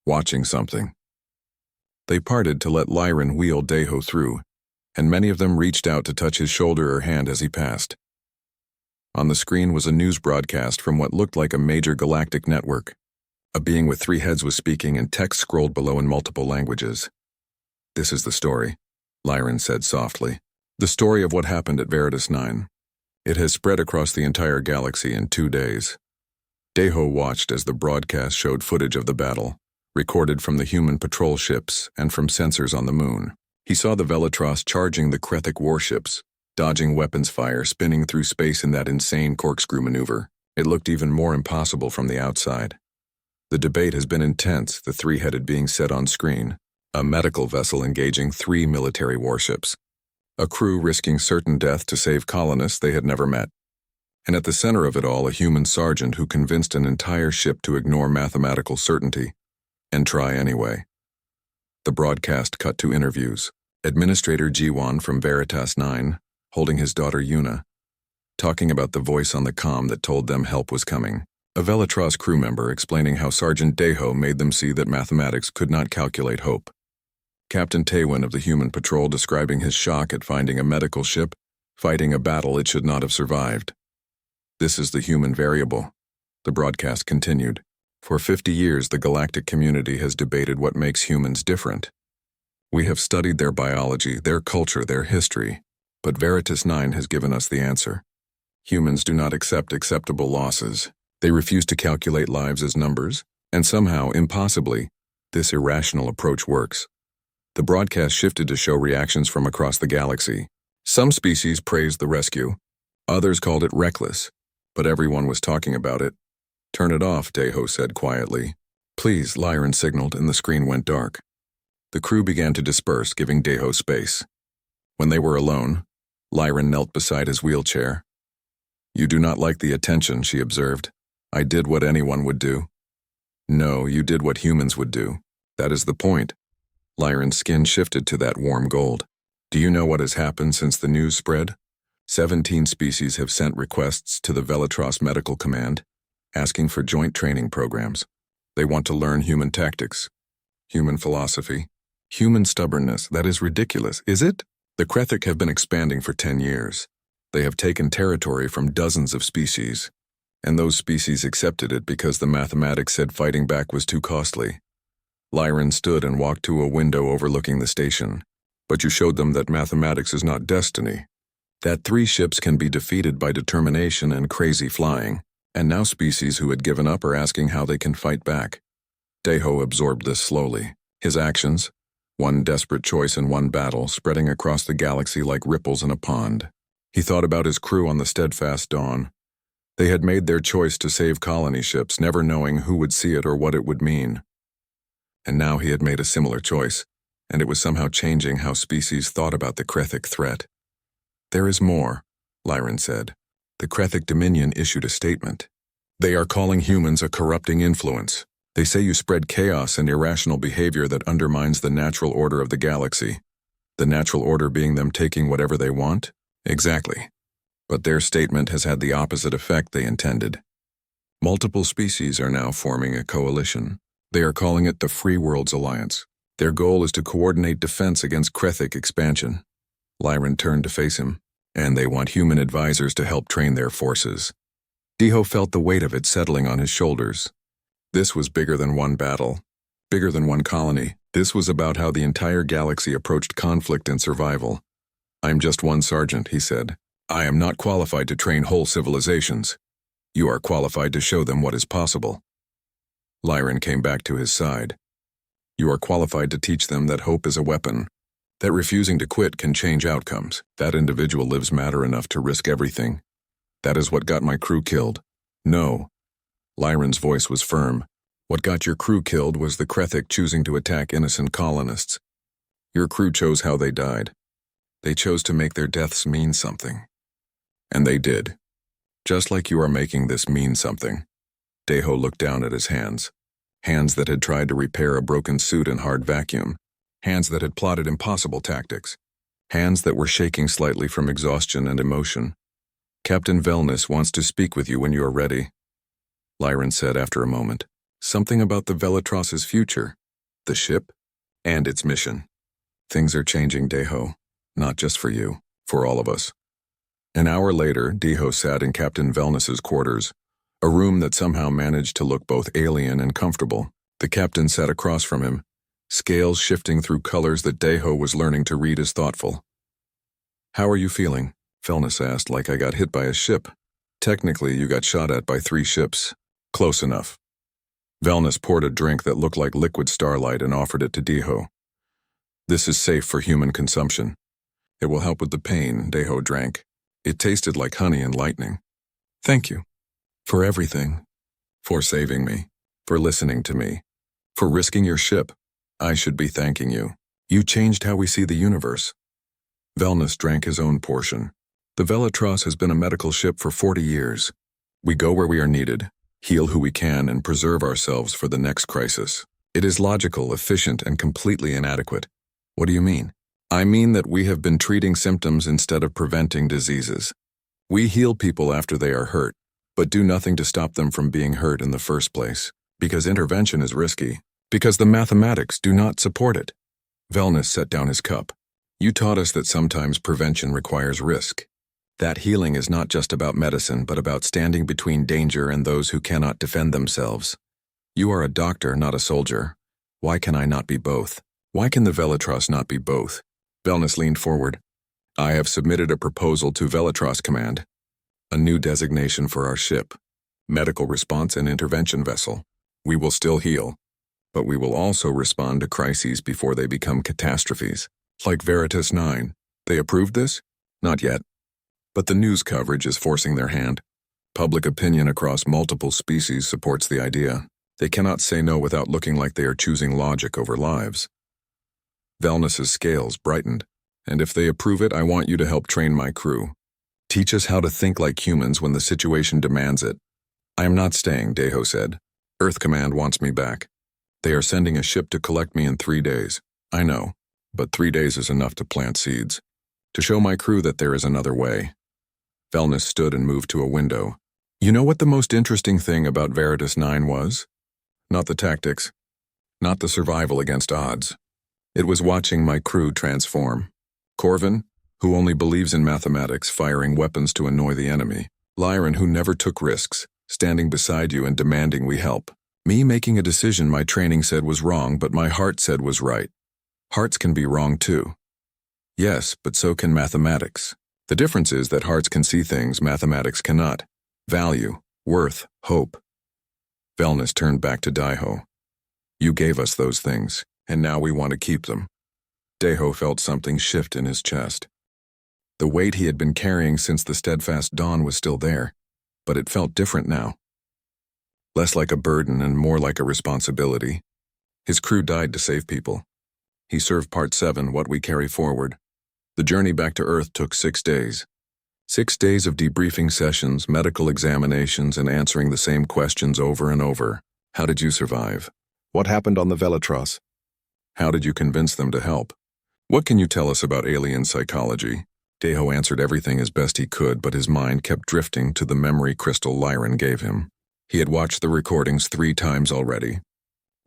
watching something. They parted to let Lyran wheel Deho through, and many of them reached out to touch his shoulder or hand as he passed. On the screen was a news broadcast from what looked like a major galactic network. A being with 3 heads was speaking and text scrolled below in multiple languages. This is the story, Lyran said softly. The story of what happened at Veritas 9. It has spread across the entire galaxy in 2 days. Deho watched as the broadcast showed footage of the battle, recorded from the human patrol ships and from sensors on the moon. He saw the Velatros charging the Krethic warships, dodging weapons fire, spinning through space in that insane corkscrew maneuver. It looked even more impossible from the outside. The debate has been intense, the three-headed being set on screen, a medical vessel engaging 3 military warships, a crew risking certain death to save colonists they had never met, and at the center of it all, a human sergeant who convinced an entire ship to ignore mathematical certainty and try anyway. The broadcast cut to interviews. Administrator Jiwan from Veritas 9, holding his daughter Yuna, talking about the voice on the comm that told them help was coming. A Velatros crew member explaining how Sergeant Deho made them see that mathematics could not calculate hope. Captain Taywin of the Human Patrol describing his shock at finding a medical ship fighting a battle it should not have survived. This is the human variable. The broadcast continued. For 50 years, the galactic community has debated what makes humans different. We have studied their biology, their culture, their history, but Veritas 9 has given us the answer. Humans do not accept acceptable losses. They refuse to calculate lives as numbers, and somehow, impossibly, this irrational approach works. The broadcast shifted to show reactions from across the galaxy. Some species praised the rescue, others called it reckless, but everyone was talking about it. "Turn it off," Deho said quietly. "Please," Lyran signaled, and the screen went dark. The crew began to disperse, giving Deho space. When they were alone, Lyran knelt beside his wheelchair. "You do not like the attention," she observed. "I did what anyone would do." "No, you did what humans would do. That is the point." Lyran's skin shifted to that warm gold. "Do you know what has happened since the news spread? 17 species have sent requests to the Velatros Medical Command, asking for joint training programs. They want to learn human tactics, human philosophy, human stubbornness. That is ridiculous, is it? The Krethic have been expanding for 10 years. They have taken territory from dozens of species, and those species accepted it because the mathematics said fighting back was too costly." Lyran stood and walked to a window overlooking the station. "But you showed them that mathematics is not destiny, that 3 ships can be defeated by determination and crazy flying, and now species who had given up are asking how they can fight back." Deho absorbed this slowly. His actions, one desperate choice in one battle, spreading across the galaxy like ripples in a pond. He thought about his crew on the Steadfast Dawn. They had made their choice to save colony ships, never knowing who would see it or what it would mean. And now he had made a similar choice, and it was somehow changing how species thought about the Krethic threat. "There is more," Lyran said. The Krethic Dominion issued a statement. "They are calling humans a corrupting influence. They say you spread chaos and irrational behavior that undermines the natural order of the galaxy. The natural order being them taking whatever they want?" "Exactly. But their statement has had the opposite effect they intended. Multiple species are now forming a coalition. They are calling it the Free Worlds Alliance. Their goal is to coordinate defense against Krethic expansion." Lyran turned to face him. "And they want human advisors to help train their forces." Deho felt the weight of it settling on his shoulders. This was bigger than one battle, bigger than one colony. This was about how the entire galaxy approached conflict and survival. "I'm just one sergeant," he said. "I am not qualified to train whole civilizations. You are qualified to show them what is possible." Lyran came back to his side. "You are qualified to teach them that hope is a weapon, that refusing to quit can change outcomes. That individual lives matter enough to risk everything. That is what got my crew killed." "No." Lyran's voice was firm. "What got your crew killed was the Krethic choosing to attack innocent colonists. Your crew chose how they died. They chose to make their deaths mean something. And they did. Just like you are making this mean something." Deho looked down at his hands. Hands that had tried to repair a broken suit in hard vacuum. Hands that had plotted impossible tactics. Hands that were shaking slightly from exhaustion and emotion. "Captain Velness wants to speak with you when you are ready," Lyran said after a moment. "Something about the Velatros's future, the ship, and its mission. Things are changing, Deho. Not just for you, for all of us." An hour later, Deho sat in Captain Velness's quarters, a room that somehow managed to look both alien and comfortable. The captain sat across from him, scales shifting through colors that Deho was learning to read as thoughtful. "How are you feeling?" Velness asked. "Like I got hit by a ship. Technically, you got shot at by 3 ships. Close enough." Velness poured a drink that looked like liquid starlight and offered it to Deho. This is safe for human consumption. It will help with the pain, Deho drank. It tasted like honey and lightning. Thank you. For everything. For saving me. For listening to me. For risking your ship. I should be thanking you. You changed how we see the universe. Velnus drank his own portion. The Velatros has been a medical ship for 40 years. We go where we are needed, heal who we can, and preserve ourselves for the next crisis. It is logical, efficient, and completely inadequate. What do you mean? I mean that we have been treating symptoms instead of preventing diseases. We heal people after they are hurt, but do nothing to stop them from being hurt in the first place, because intervention is risky, because the mathematics do not support it. Velnus set down his cup. You taught us that sometimes prevention requires risk. That healing is not just about medicine, but about standing between danger and those who cannot defend themselves. You are a doctor, not a soldier. Why can I not be both? Why can the Velatros not be both? Velnus leaned forward. I have submitted a proposal to Velatros Command. A new designation for our ship. Medical response and intervention vessel. We will still heal, but we will also respond to crises before they become catastrophes. Like Veritas 9. They approved this? Not yet. But the news coverage is forcing their hand. Public opinion across multiple species supports the idea. They cannot say no without looking like they are choosing logic over lives. Velnus's scales brightened. And if they approve it, I want you to help train my crew. Teach us how to think like humans when the situation demands it. I am not staying, Deho said. Earth Command wants me back. They are sending a ship to collect me in 3 days. I know, but 3 days is enough to plant seeds. To show my crew that there is another way. Velnus stood and moved to a window. You know what the most interesting thing about Veritas 9 was? Not the tactics. Not the survival against odds. It was watching my crew transform. Corvin, who only believes in mathematics, firing weapons to annoy the enemy. Lyran, who never took risks, standing beside you and demanding we help. Me making a decision my training said was wrong, but my heart said was right. Hearts can be wrong too. Yes, but so can mathematics. The difference is that hearts can see things mathematics cannot. Value, worth, hope. Velnus turned back to Deho. You gave us those things, and now we want to keep them. Deho felt something shift in his chest. The weight he had been carrying since the steadfast dawn was still there, but it felt different now. Less like a burden and more like a responsibility. His crew died to save people. He served Part 7, What We Carry Forward. The journey back to Earth took 6 days. 6 days of debriefing sessions, medical examinations, and answering the same questions over and over. How did you survive? What happened on the Velatros? How did you convince them to help? What can you tell us about alien psychology? Deho answered everything as best he could, but his mind kept drifting to the memory crystal Lyran gave him. He had watched the recordings 3 times already.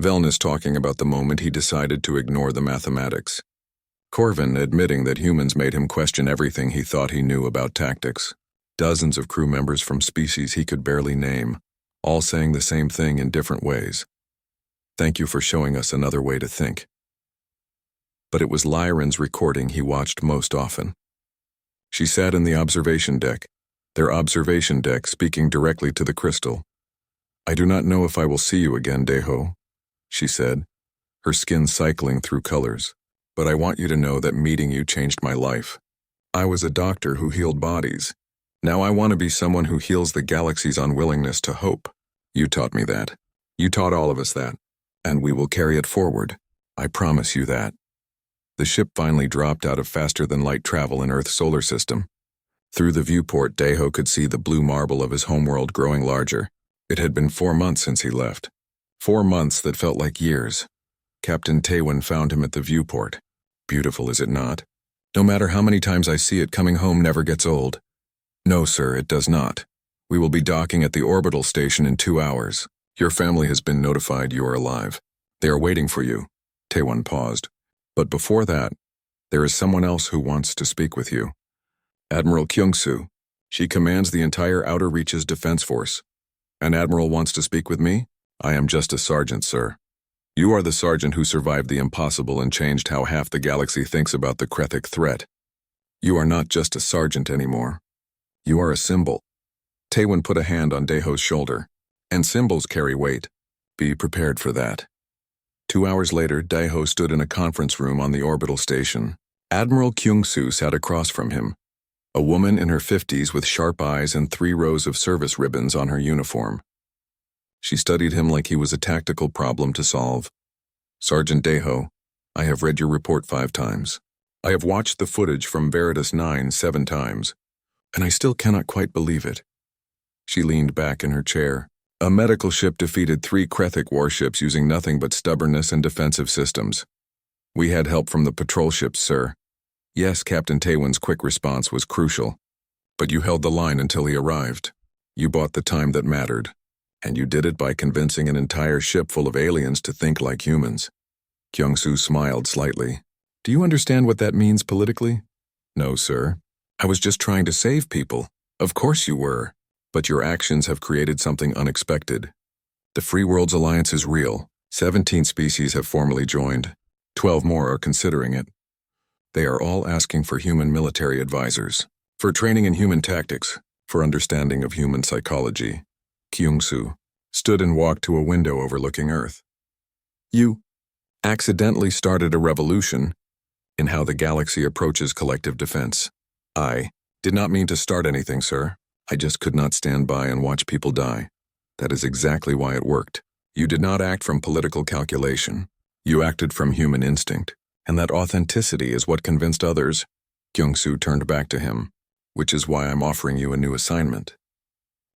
Velnus talking about the moment he decided to ignore the mathematics. Corvin admitting that humans made him question everything he thought he knew about tactics. Dozens of crew members from species he could barely name, all saying the same thing in different ways. Thank you for showing us another way to think. But it was Lyran's recording he watched most often. She sat in the observation deck, their observation deck speaking directly to the crystal. I do not know if I will see you again, Deho, she said, her skin cycling through colors. But I want you to know that meeting you changed my life. I was a doctor who healed bodies. Now I want to be someone who heals the galaxy's unwillingness to hope. You taught me that. You taught all of us that. And we will carry it forward. I promise you that. The ship finally dropped out of faster-than-light travel in Earth's solar system. Through the viewport, Deho could see the blue marble of his homeworld growing larger. It had been 4 months since he left. 4 months that felt like years. Captain Tewin found him at the viewport. Beautiful, is it not? No matter how many times I see it, coming home never gets old. No, sir, it does not. We will be docking at the orbital station in 2 hours. Your family has been notified you are alive. They are waiting for you. Tewin paused. But before that, there is someone else who wants to speak with you. Admiral Kyungsoo. She commands the entire Outer Reaches Defense Force. An admiral wants to speak with me? I am just a sergeant, sir. You are the sergeant who survived the impossible and changed how half the galaxy thinks about the Krethic threat. You are not just a sergeant anymore. You are a symbol. Tewin put a hand on Deho's shoulder. And symbols carry weight. Be prepared for that. 2 hours later, Daeho stood in a conference room on the orbital station. Admiral Kyung-soo sat across from him, a woman in her 50s with sharp eyes and 3 rows of service ribbons on her uniform. She studied him like he was a tactical problem to solve. "Sergeant Daeho, I have read your report 5 times. I have watched the footage from Veritas 9 7 times, and I still cannot quite believe it." She leaned back in her chair. "A medical ship defeated 3 Krethic warships using nothing but stubbornness and defensive systems. We had help from the patrol ships, sir. Yes, Captain Taewon's quick response was crucial, but you held the line until he arrived. You bought the time that mattered, and you did it by convincing an entire ship full of aliens to think like humans." Kyung-soo smiled slightly. "Do you understand what that means politically?" "No, sir. I was just trying to save people." "Of course you were, but your actions have created something unexpected. The Free Worlds Alliance is real. 17 species have formally joined. 12 more are considering it. They are all asking for human military advisors, for training in human tactics, for understanding of human psychology." Kyung-soo stood and walked to a window overlooking Earth. "You accidentally started a revolution in how the galaxy approaches collective defense." "I did not mean to start anything, sir. I just could not stand by and watch people die. That is exactly why it worked. You did not act from political calculation. You acted from human instinct, and that authenticity is what convinced others." Kyung-soo turned back to him. "Which is why I'm offering you a new assignment.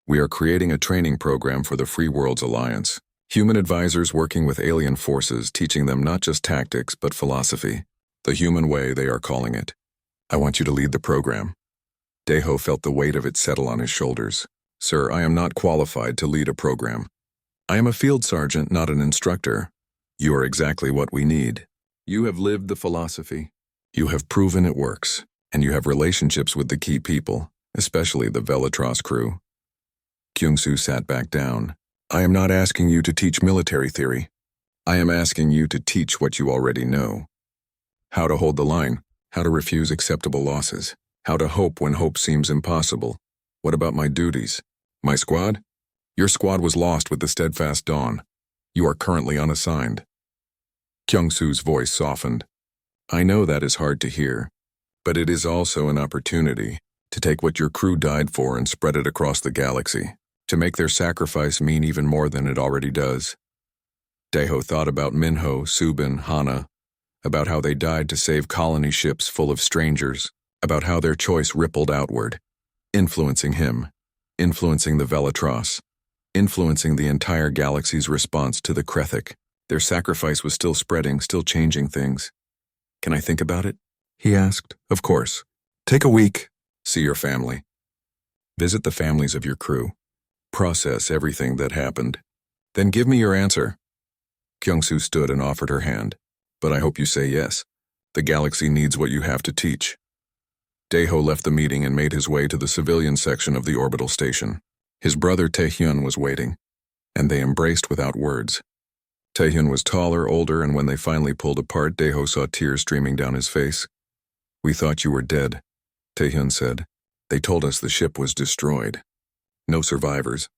We are creating a training program for the Free Worlds Alliance. Human advisors working with alien forces, teaching them not just tactics, but philosophy. The human way, they are calling it. I want you to lead the program." Daeho felt the weight of it settle on his shoulders. "Sir, I am not qualified to lead a program. I am a field sergeant, not an instructor. You are exactly what we need. You have lived the philosophy. You have proven it works, and you have relationships with the key people, especially the Velatros crew." Kyung-soo sat back down. "I am not asking you to teach military theory. I am asking you to teach what you already know. How to hold the line, how to refuse acceptable losses, how to hope when hope seems impossible. What about my duties? My squad? Your squad was lost with the Steadfast Dawn. You are currently unassigned." Kyung-soo's voice softened. "I know that is hard to hear, but it is also an opportunity to take what your crew died for and spread it across the galaxy, to make their sacrifice mean even more than it already does." Daeho thought about Minho, Subin, Hana, about how they died to save colony ships full of strangers, about how their choice rippled outward, influencing him, influencing the Velatros, influencing the entire galaxy's response to the Krethic. Their sacrifice was still spreading, still changing things. "Can I think about it?" he asked. "Of course. Take a week. See your family. Visit the families of your crew. Process everything that happened. Then give me your answer." Kyung-soo stood and offered her hand. "But I hope you say yes. The galaxy needs what you have to teach." Daeho left the meeting and made his way to the civilian section of the orbital station. His brother Taehyun was waiting, and they embraced without words. Taehyun was taller, older, and when they finally pulled apart, Daeho saw tears streaming down his face. "We thought you were dead," Taehyun said. "They told us the ship was destroyed. No survivors.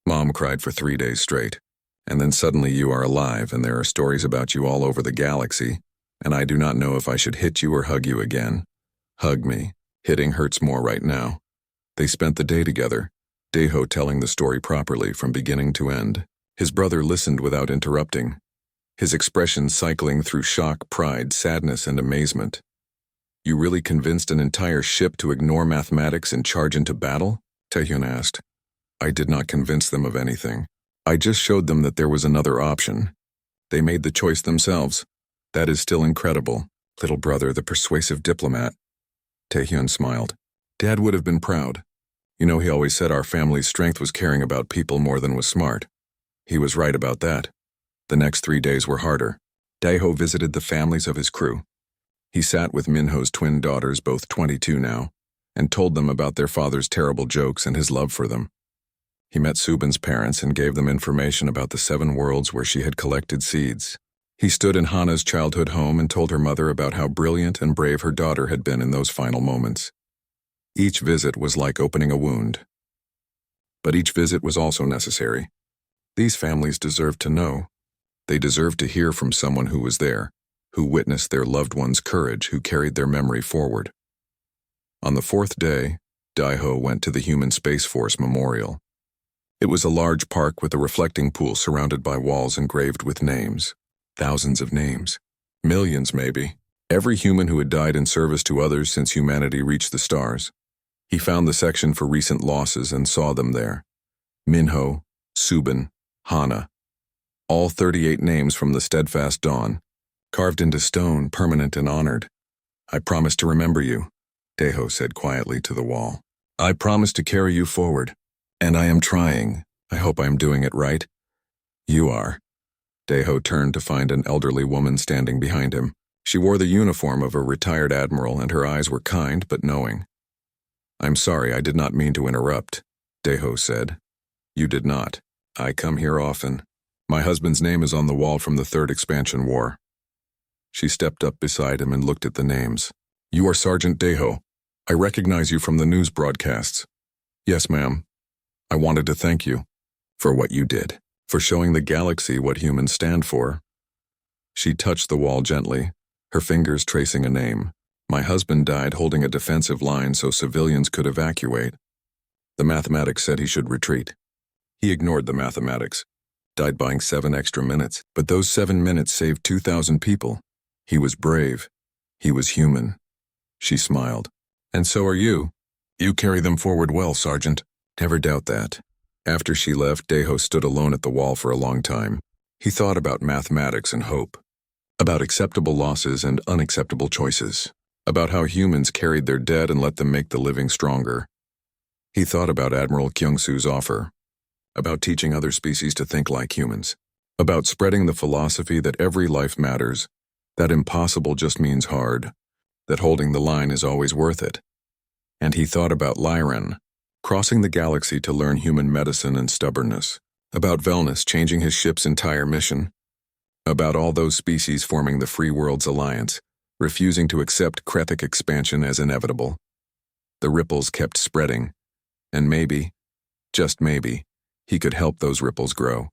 Mom cried for 3 days straight. And then suddenly you are alive, and there are stories about you all over the galaxy, and I do not know if I should hit you or hug you again. Hug me. Hitting hurts more right now." They spent the day together, Daeho telling the story properly from beginning to end. His brother listened without interrupting, his expression cycling through shock, pride, sadness, and amazement. "You really convinced an entire ship to ignore mathematics and charge into battle?" Taehyun asked. "I did not convince them of anything. I just showed them that there was another option. They made the choice themselves. That is still incredible. Little brother, the persuasive diplomat." Taehyun smiled. "Dad would have been proud. You know, he always said our family's strength was caring about people more than was smart. He was right about that." The next 3 days were harder. Daeho visited the families of his crew. He sat with Minho's twin daughters, both 22 now, and told them about their father's terrible jokes and his love for them. He met Subin's parents and gave them information about the 7 worlds where she had collected seeds. He stood in Hana's childhood home and told her mother about how brilliant and brave her daughter had been in those final moments. Each visit was like opening a wound. But each visit was also necessary. These families deserved to know. They deserved to hear from someone who was there, who witnessed their loved one's courage, who carried their memory forward. On the fourth day, Daiho went to the Human Space Force Memorial. It was a large park with a reflecting pool surrounded by walls engraved with names. Thousands of names. Millions, maybe. Every human who had died in service to others since humanity reached the stars. He found the section for recent losses and saw them there. Minho, Subin, Hana. All 38 names from the steadfast dawn, carved into stone, permanent and honored. "I promise to remember you," Daiho said quietly to the wall. "I promise to carry you forward. And I am trying. I hope I am doing it right." "You are." Daiho turned to find an elderly woman standing behind him. She wore the uniform of a retired admiral, and her eyes were kind but knowing. "I'm sorry, I did not mean to interrupt," Daiho said. "You did not. I come here often. My husband's name is on the wall from the Third Expansion War." She stepped up beside him and looked at the names. "You are Sergeant Daiho. I recognize you from the news broadcasts." "Yes, ma'am. I wanted to thank you for what you did, for showing the galaxy what humans stand for." She touched the wall gently, her fingers tracing a name. "My husband died holding a defensive line so civilians could evacuate. The mathematics said he should retreat. He ignored the mathematics, died buying 7 extra minutes, but those 7 minutes saved 2,000 people. He was brave. He was human." She smiled. "And so are you. You carry them forward well, Sergeant." "Never doubt that." After she left, Daiho stood alone at the wall for a long time. He thought about mathematics and hope, about acceptable losses and unacceptable choices, about how humans carried their dead and let them make the living stronger. He thought about Admiral Kyungsu's offer, about teaching other species to think like humans, about spreading the philosophy that every life matters, that impossible just means hard, that holding the line is always worth it. And he thought about Lyran, crossing the galaxy to learn human medicine and stubbornness, about Velnus changing his ship's entire mission, about all those species forming the Free Worlds Alliance, refusing to accept Krethik expansion as inevitable. The ripples kept spreading, and maybe, just maybe, he could help those ripples grow.